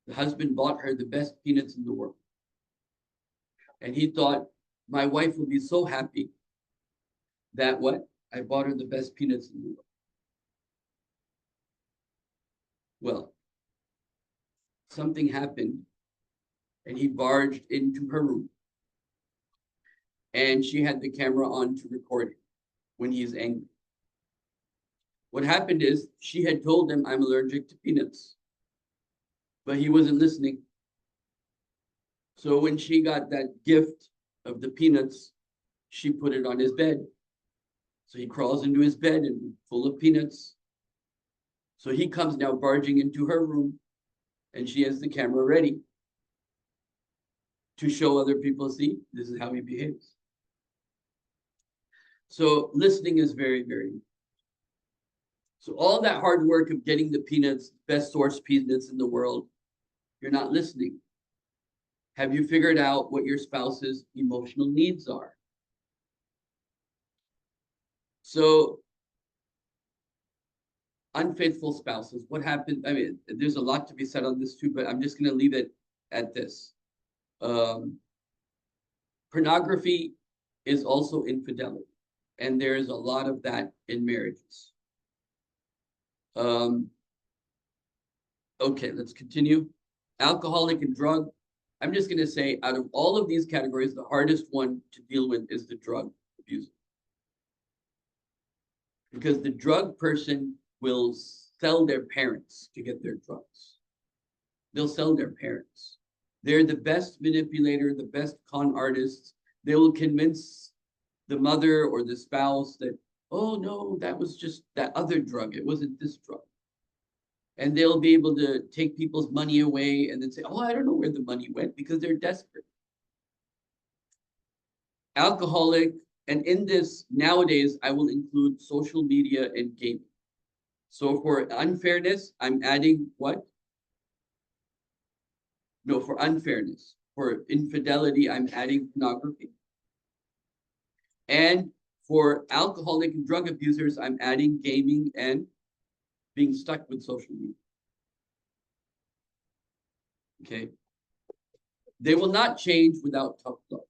The husband bought her the best peanuts in the world. And he thought, my wife will be so happy that what? I bought her the best peanuts in the world. Well, something happened and he barged into her room. And she had the camera on to record him when he is angry. What happened is she had told him, I'm allergic to peanuts. But he wasn't listening. So when she got that gift of the peanuts, she put it on his bed. So he crawls into his bed and full of peanuts. So he comes now barging into her room and she has the camera ready to show other people, see, this is how he behaves. So listening is very, very important. So all that hard work of getting the peanuts, best source peanuts in the world, you're not listening. Have you figured out what your spouse's emotional needs are? So unfaithful spouses, what happened? I mean, there's a lot to be said on this too, but I'm just going to leave it at this. Pornography is also infidelity, and there is a lot of that in marriages. Okay, let's continue. Alcoholic and drug. I'm just going to say, out of all of these categories, the hardest one to deal with is the drug abuser. Because the drug person will sell their parents to get their drugs. They'll sell their parents. They're the best manipulator, the best con artists. They will convince the mother or the spouse that, oh no, that was just that other drug. It wasn't this drug. And they'll be able to take people's money away and then say, oh, I don't know where the money went, because they're desperate. Alcoholic, and in this, nowadays, I will include social media and gaming. So for unfairness, I'm adding what? No, for unfairness. For infidelity, I'm adding pornography. And for alcoholic and drug abusers, I'm adding gaming and being stuck with social media. Okay. They will not change without tough love.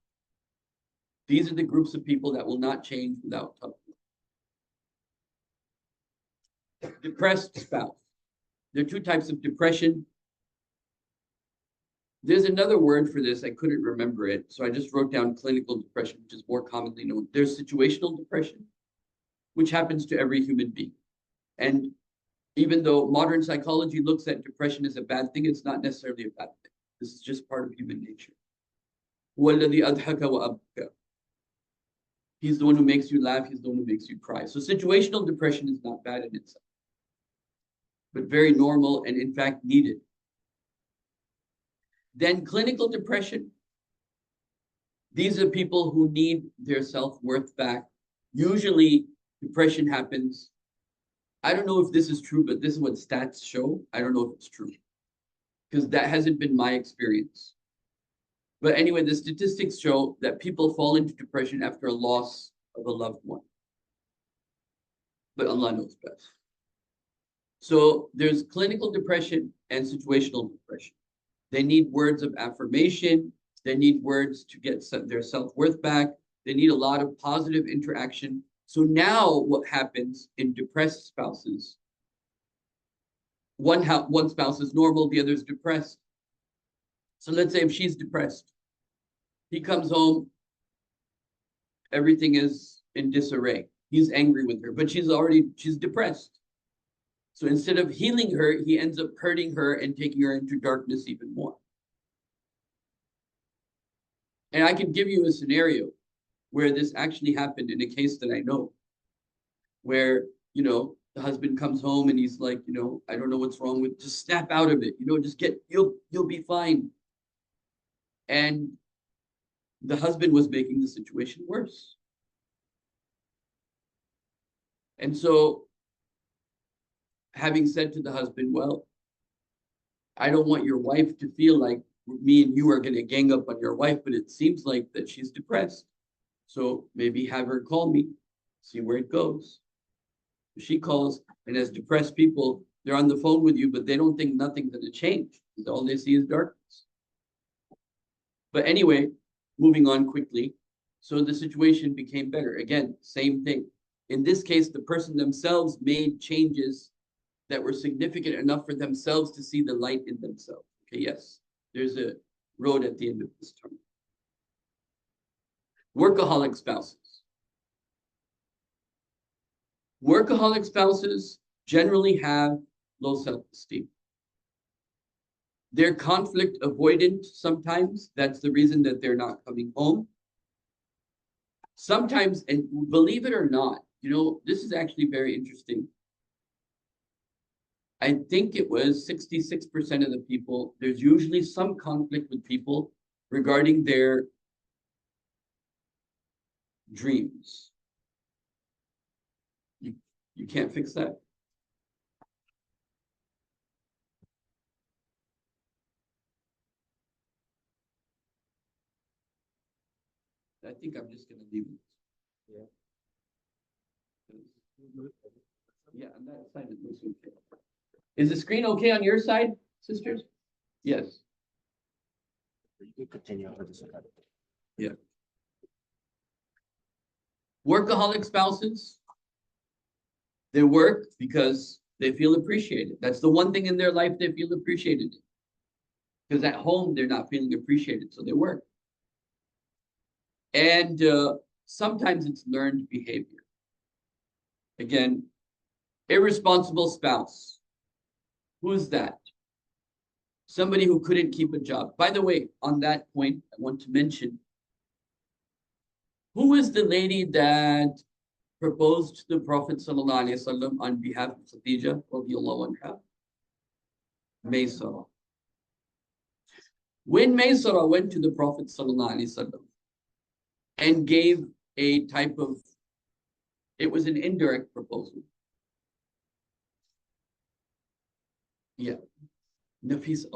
These are the groups of people that will not change without tough love. Depressed spouse. There are two types of depression. There's another word for this. I couldn't remember it. So I just wrote down clinical depression, which is more commonly known. There's situational depression, which happens to every human being. And even though modern psychology looks at depression as a bad thing, it's not necessarily a bad thing. This is just part of human nature. He's the one who makes you laugh. He's the one who makes you cry. So situational depression is not bad in itself. but very normal and in fact needed. Then clinical depression. These are people who need their self-worth back. Usually depression happens. I don't know if this is true, but this is what stats show. I don't know if it's true because that hasn't been my experience. But anyway, the statistics show that people fall into depression after a loss of a loved one. But Allah knows best. So there's clinical depression and situational depression. They need words of affirmation. They need words to get their self-worth back. They need a lot of positive interaction. So now what happens in depressed spouses, one spouse is normal, the other is depressed. So let's say if she's depressed, he comes home, everything is in disarray. He's angry with her, but she's depressed. So instead of healing her, he ends up hurting her and taking her into darkness even more. And I can give you a scenario where this actually happened in a case that I know, where, the husband comes home and he's like, I don't know what's wrong with, just snap out of it, just you'll be fine. And the husband was making the situation worse. And so, having said to the husband, well, I don't want your wife to feel like me and you are going to gang up on your wife, but it seems like that she's depressed. So maybe have her call me, see where it goes. She calls, and as depressed people, they're on the phone with you, but they don't think nothing's going to change because all they see is darkness. But anyway, moving on quickly. So the situation became better. Again, same thing. In this case, the person themselves made changes that were significant enough for themselves to see the light in themselves. Okay, yes, there's a road at the end of this tunnel. Workaholic spouses. Workaholic spouses generally have low self-esteem. They're conflict avoidant sometimes. That's the reason that they're not coming home. Sometimes, and believe it or not, this is actually very interesting. I think it was 66% of the people, there's usually some conflict with people regarding their dreams. You can't fix that. I think I'm just going to leave it. Yeah, on that side it looks okay. Is the screen okay on your side, sisters? Yes.
You continue on this.
Yeah. Workaholic spouses, they work because they feel appreciated. That's the one thing in their life they feel appreciated. Because at home, they're not feeling appreciated, so they work. And sometimes it's learned behavior. Again, irresponsible spouse. Who's that? Somebody who couldn't keep a job. By the way, on that point, I want to mention, who is the lady that proposed to the Prophet ﷺ on behalf of Khadija radiallahu anha? Maysara. When Maysara went to the Prophet ﷺ and gave a type of, it was an indirect proposal. Yeah. Nafisa.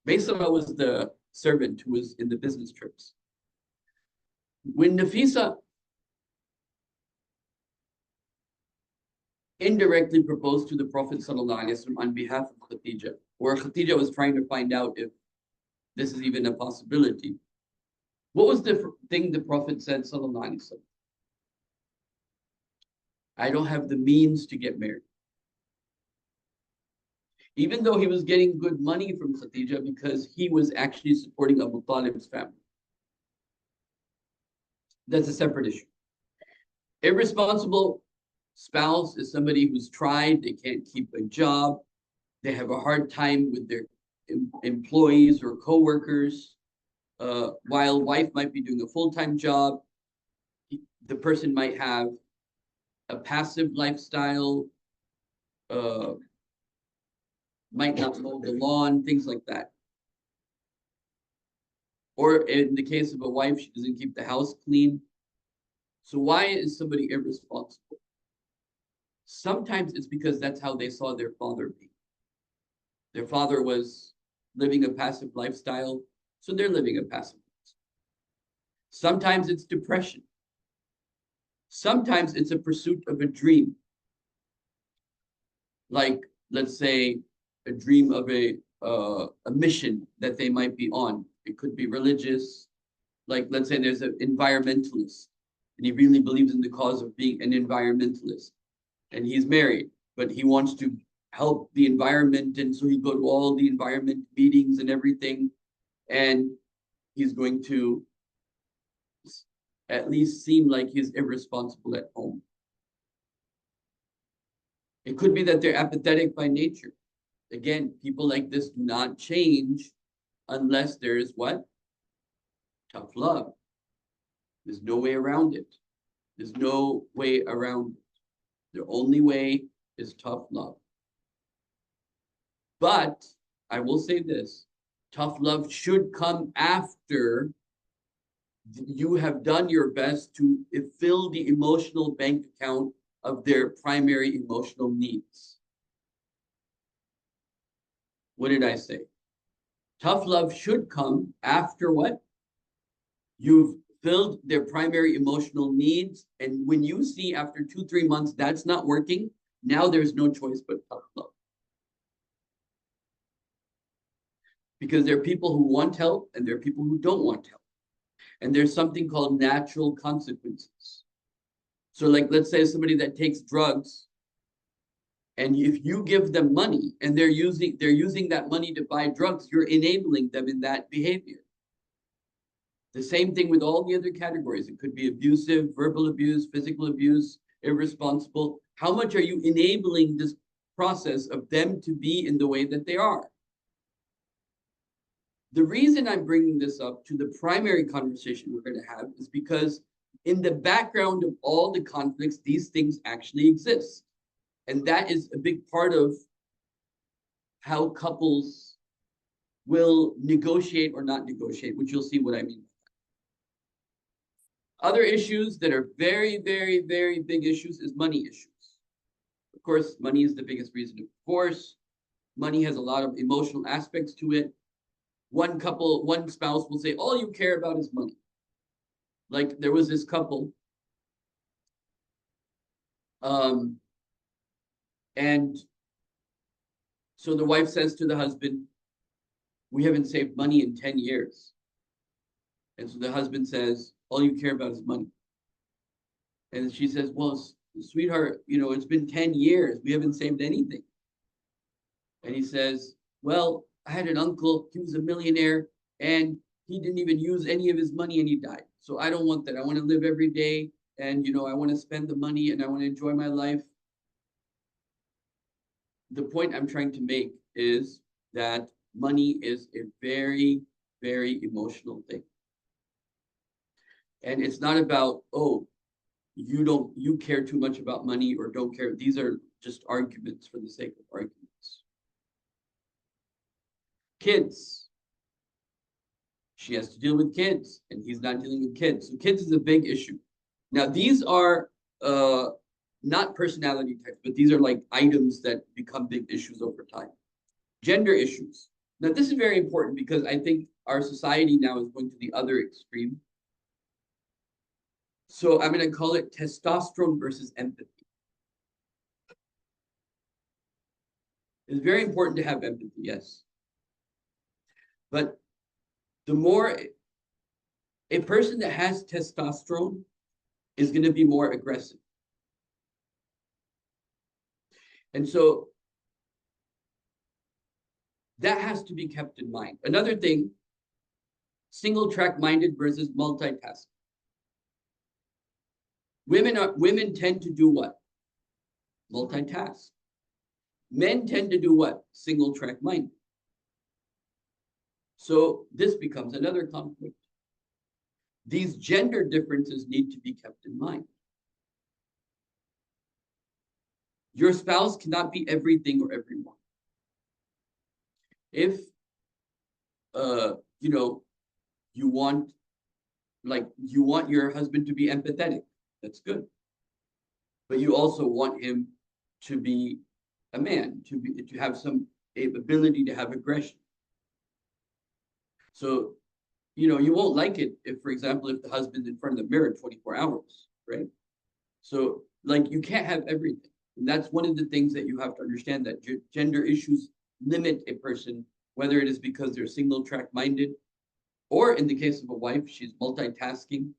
Maysara was the servant who was in the business trips. When Nafisa indirectly proposed to the Prophet ﷺ on behalf of Khadija, where Khadija was trying to find out if this is even a possibility, what was the thing the Prophet said, ﷺ? I don't have the means to get married. Even though he was getting good money from Khadija because he was actually supporting Abu Talib's family. That's a separate issue. Irresponsible spouse is somebody who's tried, they can't keep a job, they have a hard time with their employees or co-workers, while wife might be doing a full-time job, the person might have a passive lifestyle, might not mow the lawn, things like that. Or in the case of a wife, she doesn't keep the house clean. So why is somebody irresponsible? Sometimes it's because that's how they saw their father be. Their father was living a passive lifestyle, so they're living a passive lifestyle. Sometimes it's depression. Sometimes it's a pursuit of a dream. Like, let's say, a dream of a mission that they might be on. It could be religious. Like, let's say there's an environmentalist, and he really believes in the cause of being an environmentalist. And he's married, but he wants to help the environment, and so he go to all the environment meetings and everything, and he's going to at least seem like he's irresponsible at home. It could be that they're apathetic by nature. Again, people like this do not change unless there's what? Tough love. There's no way around it. There's no way around it. The only way is tough love. But I will say this, tough love should come after you have done your best to fill the emotional bank account of their primary emotional needs. What did I say? Tough love should come after what? You've filled their primary emotional needs. And when you see after 2-3 months that's not working, now there's no choice but tough love. Because there are people who want help and there are people who don't want help. And there's something called natural consequences. So like, let's say somebody that takes drugs, and if you give them money and they're using that money to buy drugs, you're enabling them in that behavior. The same thing with all the other categories. It could be abusive, verbal abuse, physical abuse, irresponsible. How much are you enabling this process of them to be in the way that they are? The reason I'm bringing this up to the primary conversation we're going to have is because in the background of all the conflicts, these things actually exist. And that is a big part of how couples will negotiate or not negotiate, which you'll see what I mean. Other issues that are very, very, very big issues is money issues. Of course, money is the biggest reason of divorce. Money has a lot of emotional aspects to it. One spouse will say, all you care about is money. Like there was this couple, and so the wife says to the husband, we haven't saved money in 10 years. And so the husband says, all you care about is money. And she says, well, sweetheart, it's been 10 years. We haven't saved anything. And he says, well, I had an uncle, he was a millionaire, and he didn't even use any of his money and he died. So I don't want that. I want to live every day, and I want to spend the money and I want to enjoy my life. The point I'm trying to make is that money is a very, very emotional thing. And it's not about, oh, you care too much about money or don't care. These are just arguments for the sake of arguments. Kids. She has to deal with kids, and he's not dealing with kids. So kids is a big issue. Now, these are not personality types, but these are like items that become big issues over time. Gender issues. Now, this is very important because I think our society now is going to the other extreme. So I'm going to call it testosterone versus empathy. It's very important to have empathy, yes. But the more a person that has testosterone is going to be more aggressive. And so that has to be kept in mind. Another thing, single track minded versus multitasking. Women tend to do what? Multitask. Men tend to do what? Single track minded. So this becomes another conflict. These gender differences need to be kept in mind. Your spouse cannot be everything or everyone. If you know, you want your husband to be empathetic, that's good. But you also want him to be a man, to have some ability to have aggression. So, you know, you won't like it if, for example, if the husband's in front of the mirror 24 hours, right? So, like, you can't have everything. And that's one of the things that you have to understand, that gender issues limit a person, whether it is because they're single track minded, or in the case of a wife, she's multitasking,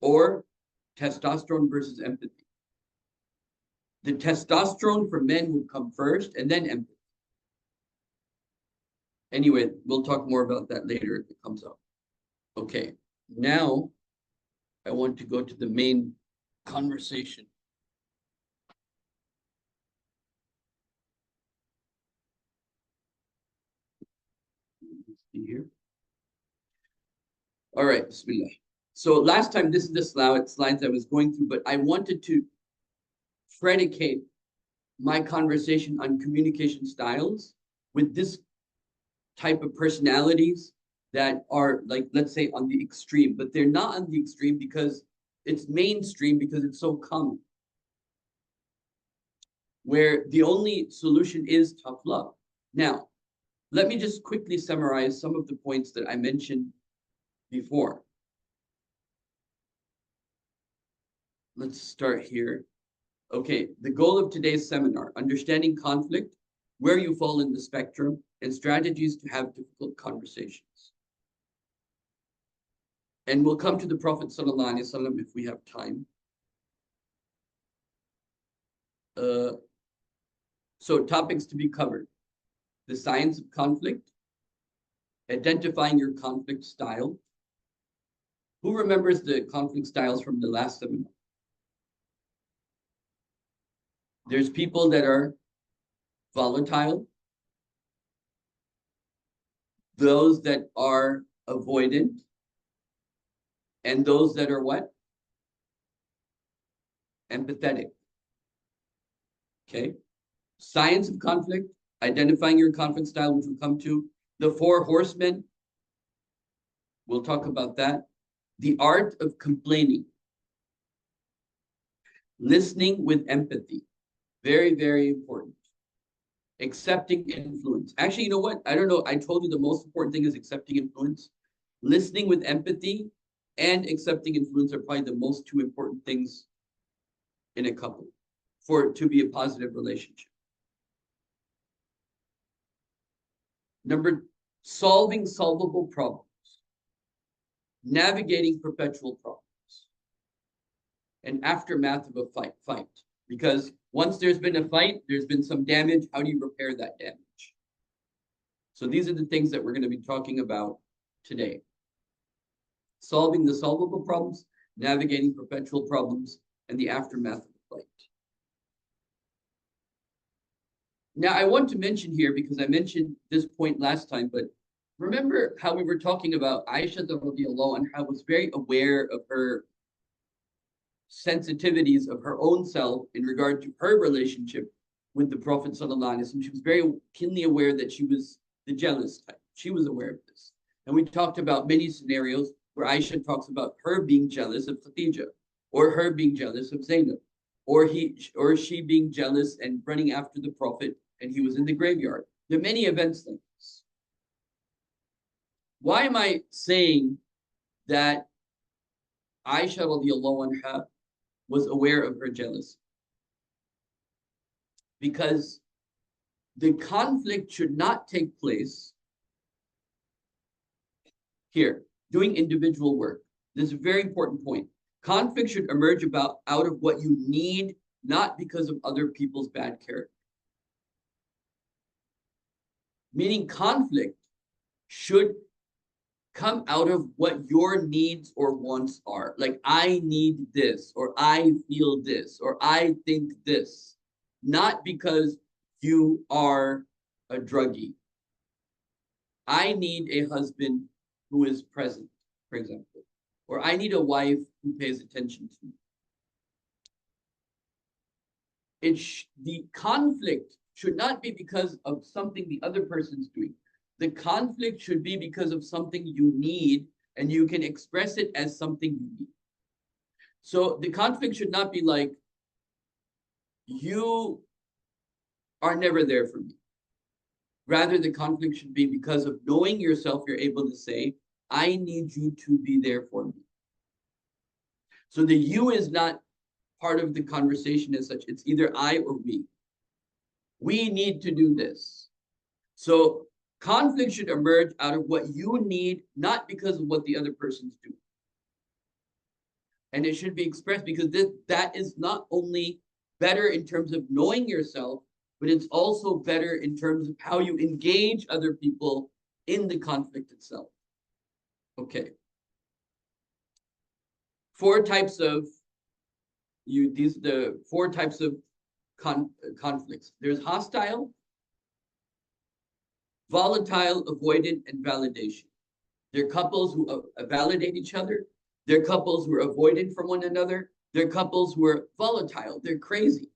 or testosterone versus empathy. The testosterone for men would come first and then empathy. Anyway, we'll talk more about that later if it comes up. Okay, now I want to go to the main conversation. See here. All right, bismillah. So last time, this is the slides I was going through, but I wanted to predicate my conversation on communication styles with this type of personalities that are, like, let's say, on the extreme, but they're not on the extreme because it's mainstream, because it's so common, where the only solution is tough love. Now, let me just quickly summarize some of the points that I mentioned before. Let's start here. Okay, the goal of today's seminar: understanding conflict, where you fall in the spectrum, and strategies to have difficult conversations. And we'll come to the Prophet ﷺ if we have time. So topics to be covered: the science of conflict, identifying your conflict style. Who remembers the conflict styles from the last seminar? There's people that are volatile, those that are avoidant, and those that are what? Empathetic. Okay. Science of conflict, identifying your conflict style, which we'll come to. The 4 horsemen, we'll talk about that. The art of complaining. Listening with empathy. Very, very important. Accepting influence. Actually, you know what? I don't know. I told you the most important thing is accepting influence. Listening with empathy and accepting influence are probably the most 2 important things in a couple for it to be a positive relationship. Number, solving solvable problems. Navigating perpetual problems. And aftermath of a fight. Because once there's been a fight, there's been some damage. How do you repair that damage? So these are the things that we're going to be talking about today. Solving the solvable problems, navigating perpetual problems, and the aftermath of the fight. Now, I want to mention here, because I mentioned this point last time, but remember how we were talking about Aisha radiallahu anha was very aware of her sensitivities of her own self in regard to her relationship with the Prophet sallallahu alaihi wasallam. She was very keenly aware that she was the jealous type. She was aware of this. And we talked about many scenarios where Aisha talks about her being jealous of Khadija, or her being jealous of Zainab, or she being jealous and running after the Prophet and he was in the graveyard. There are many events like this. Why am I saying that Aisha radiallahu anha was aware of her jealousy? Because the conflict should not take place here, doing individual work. This is a very important point. Conflict should emerge out of what you need, not because of other people's bad character. Meaning conflict should come out of what your needs or wants are. Like, I need this, or I feel this, or I think this. Not because you are a druggie. I need a husband who is present, for example. Or I need a wife who pays attention to me. the conflict should not be because of something the other person's doing. The conflict should be because of something you need, and you can express it as something you need. So the conflict should not be like, you are never there for me. Rather, the conflict should be because of knowing yourself, you're able to say, I need you to be there for me. So the you is not part of the conversation as such. It's either I or we. We need to do this. So conflict should emerge out of what you need, not because of what the other person's doing. And it should be expressed because that is not only better in terms of knowing yourself, but it's also better in terms of how you engage other people in the conflict itself. Okay. 4 types of the 4 types of conflicts. There's hostile, volatile, avoidant, and validation. There are couples who validate each other. There are couples who are avoidant from one another. There are couples who are volatile. They're crazy.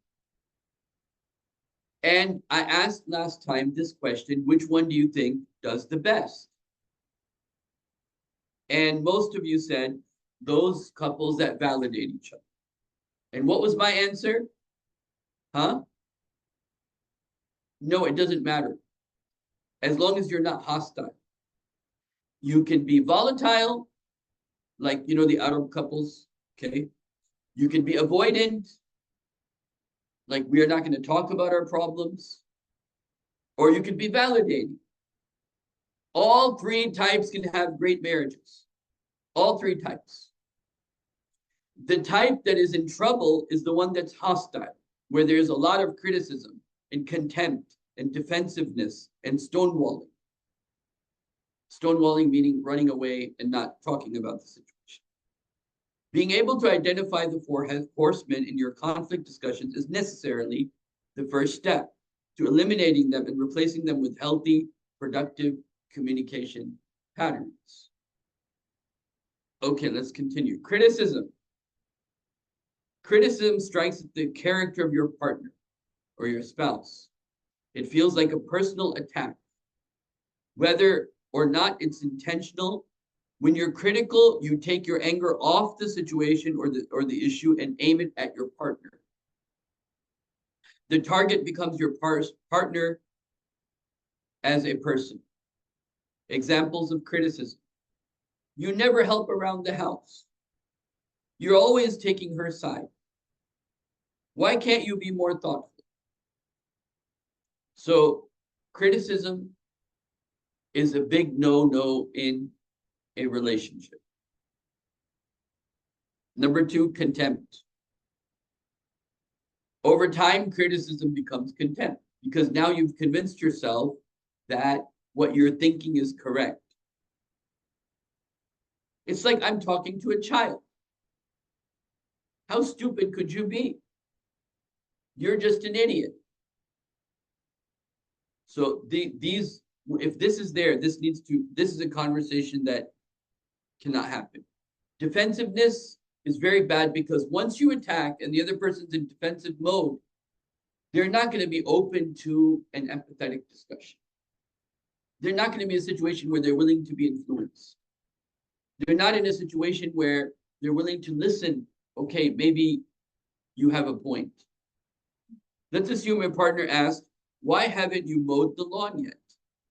And I asked last time this question, which one do you think does the best? And most of you said those couples that validate each other. And what was my answer? Huh? No, it doesn't matter. As long as you're not hostile. You can be volatile, like, you know, the Arab couples, okay? You can be avoidant, like we are not going to talk about our problems. Or you can be validating. All 3 types can have great marriages. All 3 types. The type that is in trouble is the one that's hostile, where there's a lot of criticism and contempt and defensiveness and stonewalling. Stonewalling meaning running away and not talking about the situation. Being able to identify the 4 horsemen in your conflict discussions is necessarily the first step to eliminating them and replacing them with healthy, productive communication patterns. Okay, let's continue. Criticism. Criticism strikes at the character of your partner or your spouse. It feels like a personal attack. Whether or not it's intentional, when you're critical, you take your anger off the situation or the issue and aim it at your partner. The target becomes your partner as a person. Examples of criticism. You never help around the house. You're always taking her side. Why can't you be more thoughtful? So criticism is a big no-no in a relationship. Number 2, contempt. Over time, criticism becomes contempt because now you've convinced yourself that what you're thinking is correct. It's like I'm talking to a child. How stupid could you be? You're just an idiot. So if this is there, this is a conversation that cannot happen. Defensiveness is very bad because once you attack and the other person's in defensive mode, they're not going to be open to an empathetic discussion. They're not going to be in a situation where they're willing to be influenced. They're not in a situation where they're willing to listen. Okay, maybe you have a point. Let's assume your partner asked, why haven't you mowed the lawn yet?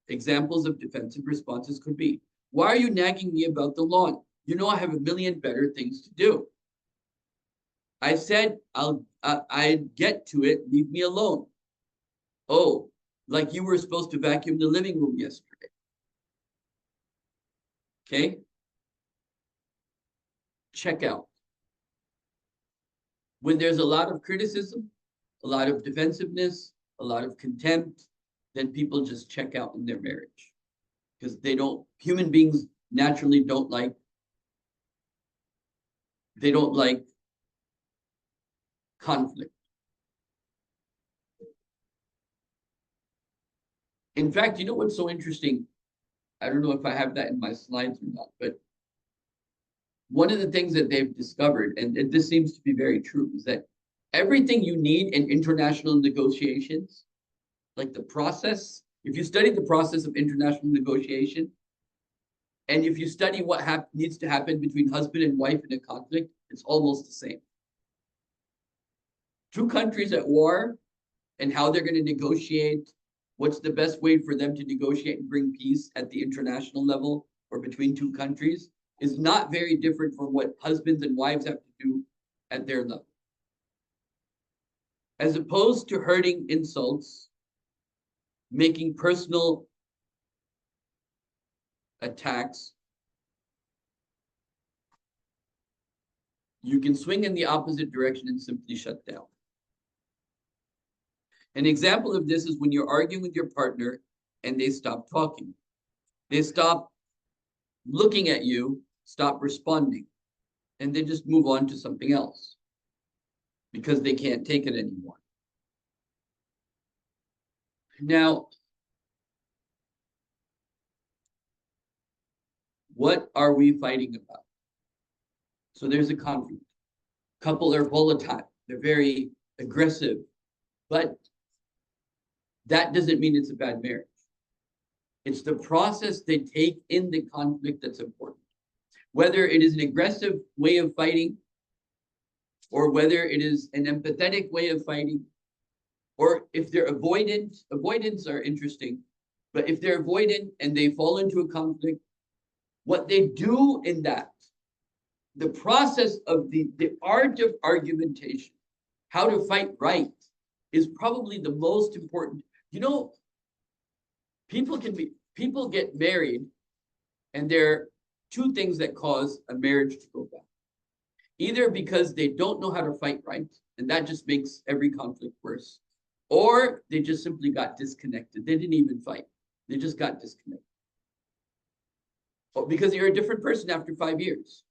Examples of defensive responses could be, why are you nagging me about the lawn? You know I have a million better things to do. I said I'd get to it, leave me alone. Oh, like you were supposed to vacuum the living room yesterday. Okay? Check out. When there's a lot of criticism, a lot of defensiveness, a lot of contempt, then people just check out in their marriage. Because human beings naturally don't like conflict. In fact, you know what's so interesting? I don't know if I have that in my slides or not, but one of the things that they've discovered, and this seems to be very true, is that everything you need in international negotiations, like the process, if you study the process of international negotiation, and if you study what needs to happen between husband and wife in a conflict, it's almost the same. Two countries at war and how they're going to negotiate, what's the best way for them to negotiate and bring peace at the international level or between two countries is not very different from what husbands and wives have to do at their level. As opposed to hurting insults, making personal attacks, you can swing in the opposite direction and simply shut down. An example of this is when you're arguing with your partner and they stop talking. They stop looking at you, stop responding, and they just move on to something else because they can't take it anymore. Now, what are we fighting about? So there's a conflict. Couple are volatile. They're very aggressive, but that doesn't mean it's a bad marriage. It's the process they take in the conflict that's important. Whether it is an aggressive way of fighting, or whether it is an empathetic way of fighting, or if they're avoidant, avoidants are interesting, but if they're avoidant and they fall into a conflict, what they do in that, the process of the art of argumentation, how to fight right, is probably the most important. You know, people get married, and there are two things that cause a marriage to go bad. Either because they don't know how to fight right, and that just makes every conflict worse, or they just simply got disconnected. They didn't even fight. They just got disconnected. Because you're a different person after 5 years.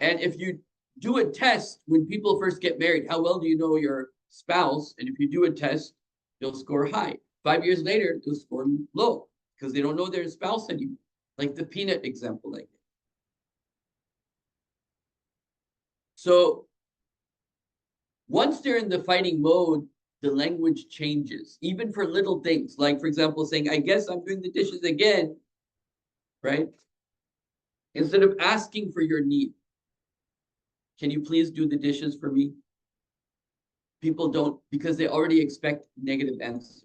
And if you do a test when people first get married, how well do you know your spouse? And if you do a test, they'll score high. 5 years later, they'll score low because they don't know their spouse anymore. Like the peanut example I gave. So once they're in the fighting mode, the language changes, even for little things. Like, for example, saying, I guess I'm doing the dishes again, right? Instead of asking for your need. Can you please do the dishes for me? People don't, because they already expect negative answers.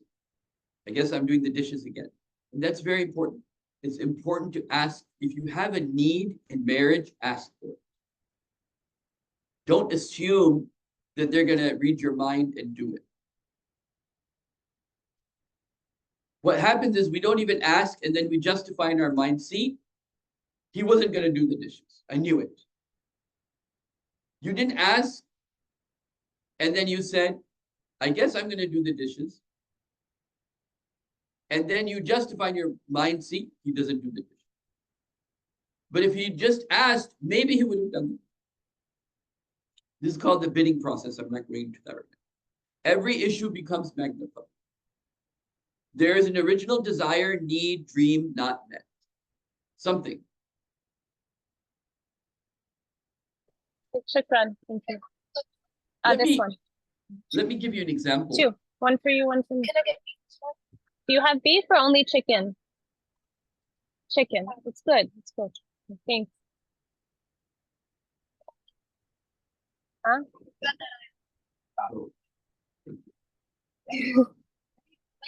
I guess I'm doing the dishes again. And that's very important. It's important to ask. If you have a need in marriage, ask for it. Don't assume that they're going to read your mind and do it. What happens is we don't even ask, and then we justify in our mind, see, he wasn't going to do the dishes. I knew it. You didn't ask, and then you said, I guess I'm going to do the dishes. And then you justify in your mind, see, he doesn't do the dishes. But if he just asked, maybe he would have done it. This is called the bidding process. I'm not going into that right now. Every issue becomes magnified. There is an original desire, need, dream not met. Something.
Shukran. Thank you.
Let me give you an example.
Two. One for you, one for me. Can I get beef? Do you have beef or only chicken? Chicken. It's good. It's good. Thanks. Huh?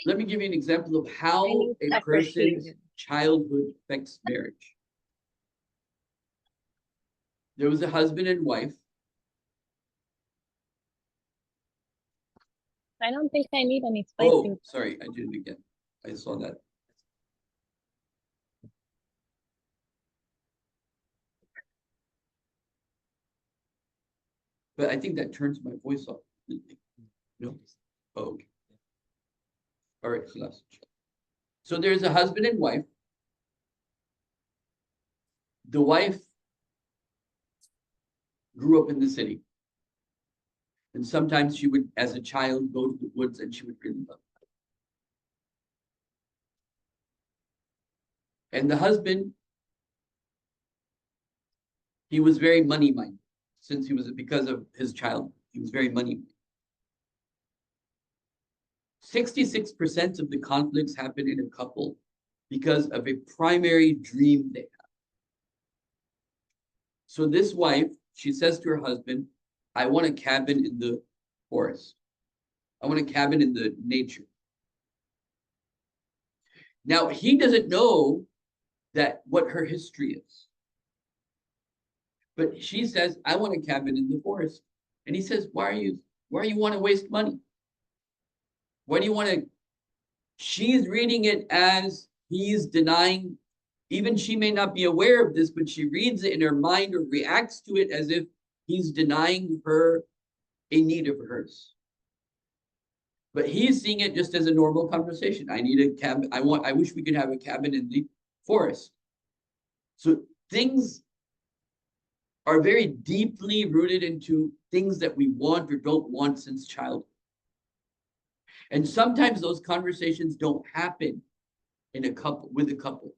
Let me give you an example of how a person's childhood affects marriage. There was a husband and wife.
I don't think I need any spicy.
Oh, sorry, I did it again. I saw that. But I think that turns my voice off. No? Oh, okay. All right, so there's a husband and wife. The wife grew up in the city. And sometimes she would, as a child, go to the woods and she would really love it. And the husband, he was very money-minded since he was, because of his childhood. He was very money. 66% of the conflicts happen in a couple because of a primary dream they have. So this wife, she says to her husband, I want a cabin in the forest. I want a cabin in the nature. Now, he doesn't know that what her history is. But she says, I want a cabin in the forest. And he says, why you want to waste money? Why do you want to? She's reading it as he's denying, even she may not be aware of this, but she reads it in her mind or reacts to it as if he's denying her a need of hers. But he's seeing it just as a normal conversation. I need a cabin. I wish we could have a cabin in the forest. So things are very deeply rooted into things that we want or don't want since childhood. And sometimes those conversations don't happen in a couple with a couple.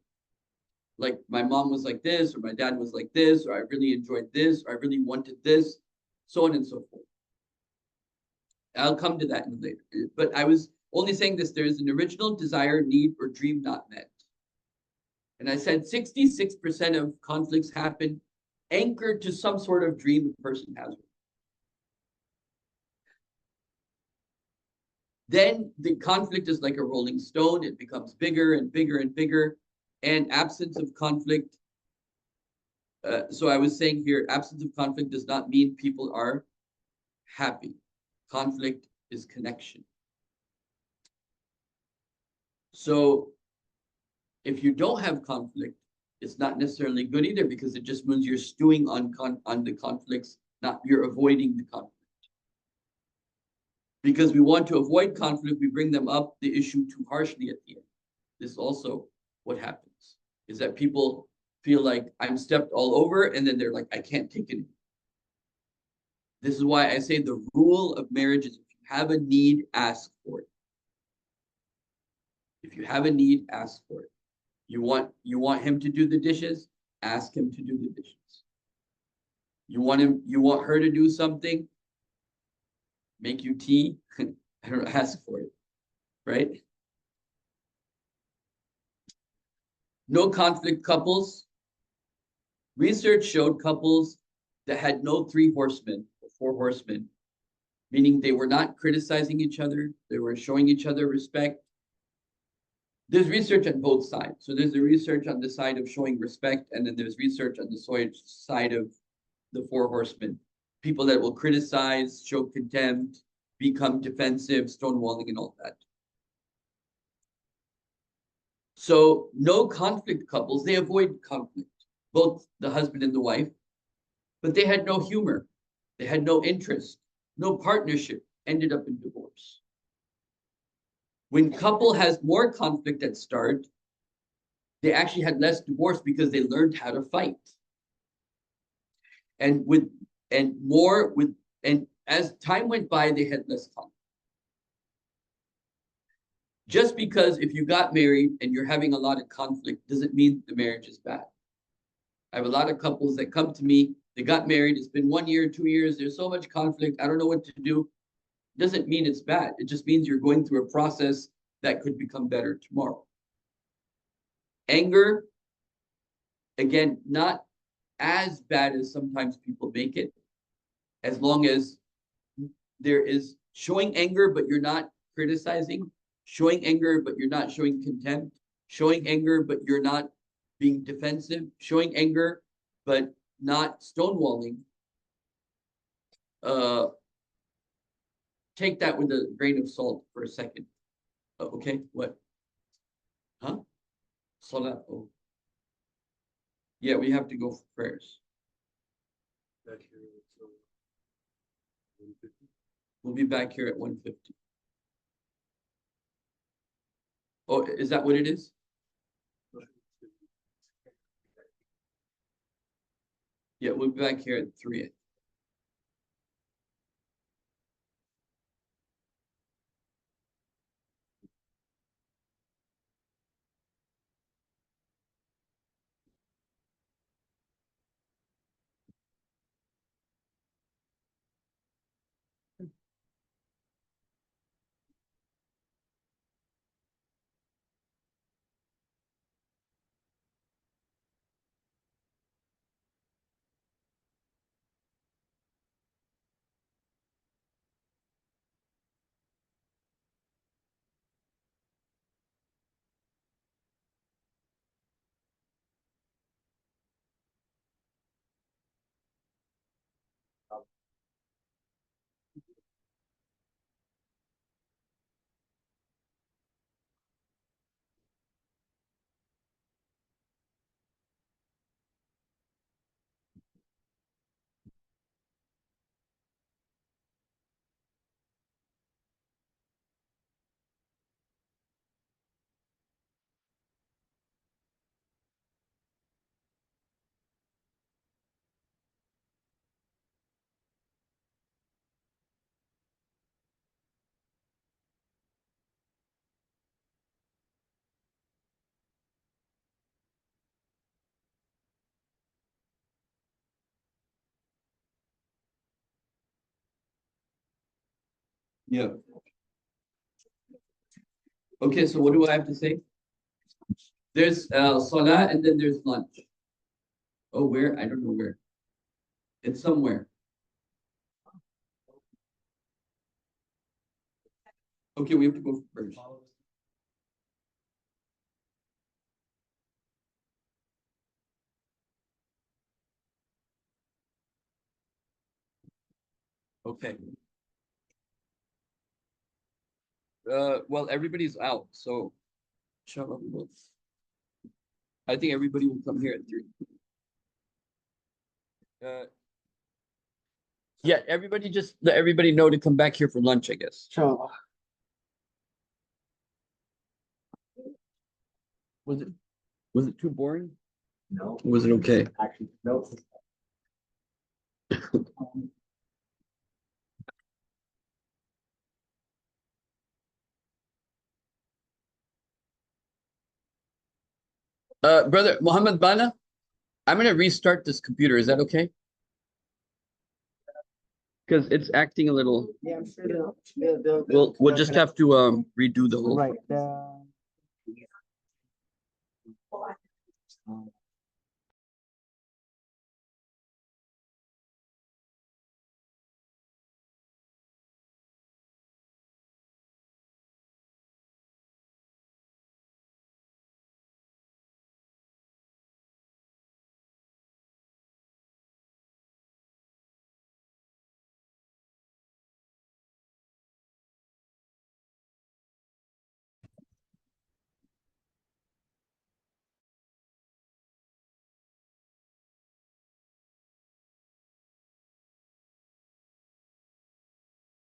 Like my mom was like this, or my dad was like this, or I really enjoyed this, or I really wanted this, so on and so forth. I'll come to that in later. But I was only saying this, there is an original desire, need, or dream not met. And I said 66% of conflicts happen anchored to some sort of dream a person has. Then the conflict is like a rolling stone. It becomes bigger and bigger and bigger. And absence of conflict. So I was saying here, absence of conflict does not mean people are happy. Conflict is connection. So if you don't have conflict, it's not necessarily good either, because it just means you're stewing on the conflicts, not you're avoiding the conflict. Because we want to avoid conflict, we bring them up the issue too harshly at the end. This is also what happens, is that people feel like I'm stepped all over, and then they're like, I can't take it. This is why I say the rule of marriage is if you have a need, ask for it. If you have a need, ask for it. You want him to do the dishes, ask him to do the dishes. You want her to do something, make you tea, I don't know, ask for it, right? No conflict couples. Research showed couples that had no 3 horsemen or 4 horsemen, meaning they were not criticizing each other, they were showing each other respect. There's research on both sides. So there's the research on the side of showing respect, and then there's research on the side of the 4 horsemen. People that will criticize, show contempt, become defensive, stonewalling, and all that. So no conflict couples, they avoid conflict, both the husband and the wife, but they had no humor. They had no interest, no partnership, ended up in divorce. When couple has more conflict at start, they actually had less divorce because they learned how to fight. And as time went by, they had less conflict. Just because if you got married and you're having a lot of conflict doesn't mean the marriage is bad. I have a lot of couples that come to me, they got married, it's been 1 year, 2 years, there's so much conflict, I don't know what to do. Doesn't mean it's bad. It just means you're going through a process that could become better tomorrow. Anger, again, not as bad as sometimes people make it, as long as there is showing anger, but you're not criticizing, showing anger, but you're not showing contempt, showing anger, but you're not being defensive, showing anger, but not stonewalling. Take that with a grain of salt for a second. Okay, what? Huh? Salat. Oh. Yeah, we have to go for prayers. We'll be back here at 1:50. Oh, is that what it is? Yeah, we'll be back here at 3. Yeah. Okay, so what do I have to say? There's salah and then there's lunch. Oh, where? I don't know where. It's somewhere. Okay, we have to go first. Okay. Well, everybody's out, so. Shut up. I think everybody will come here at 3. Yeah, everybody just let everybody know to come back here for lunch, I guess.
Sure.
Was it too boring?
No.
Or was it okay?
Actually, no.
Brother Muhammad Bana, I'm gonna restart this computer. Is that okay? Because it's acting a little.
Yeah, I'm sure
We'll just have to redo the whole.
Right.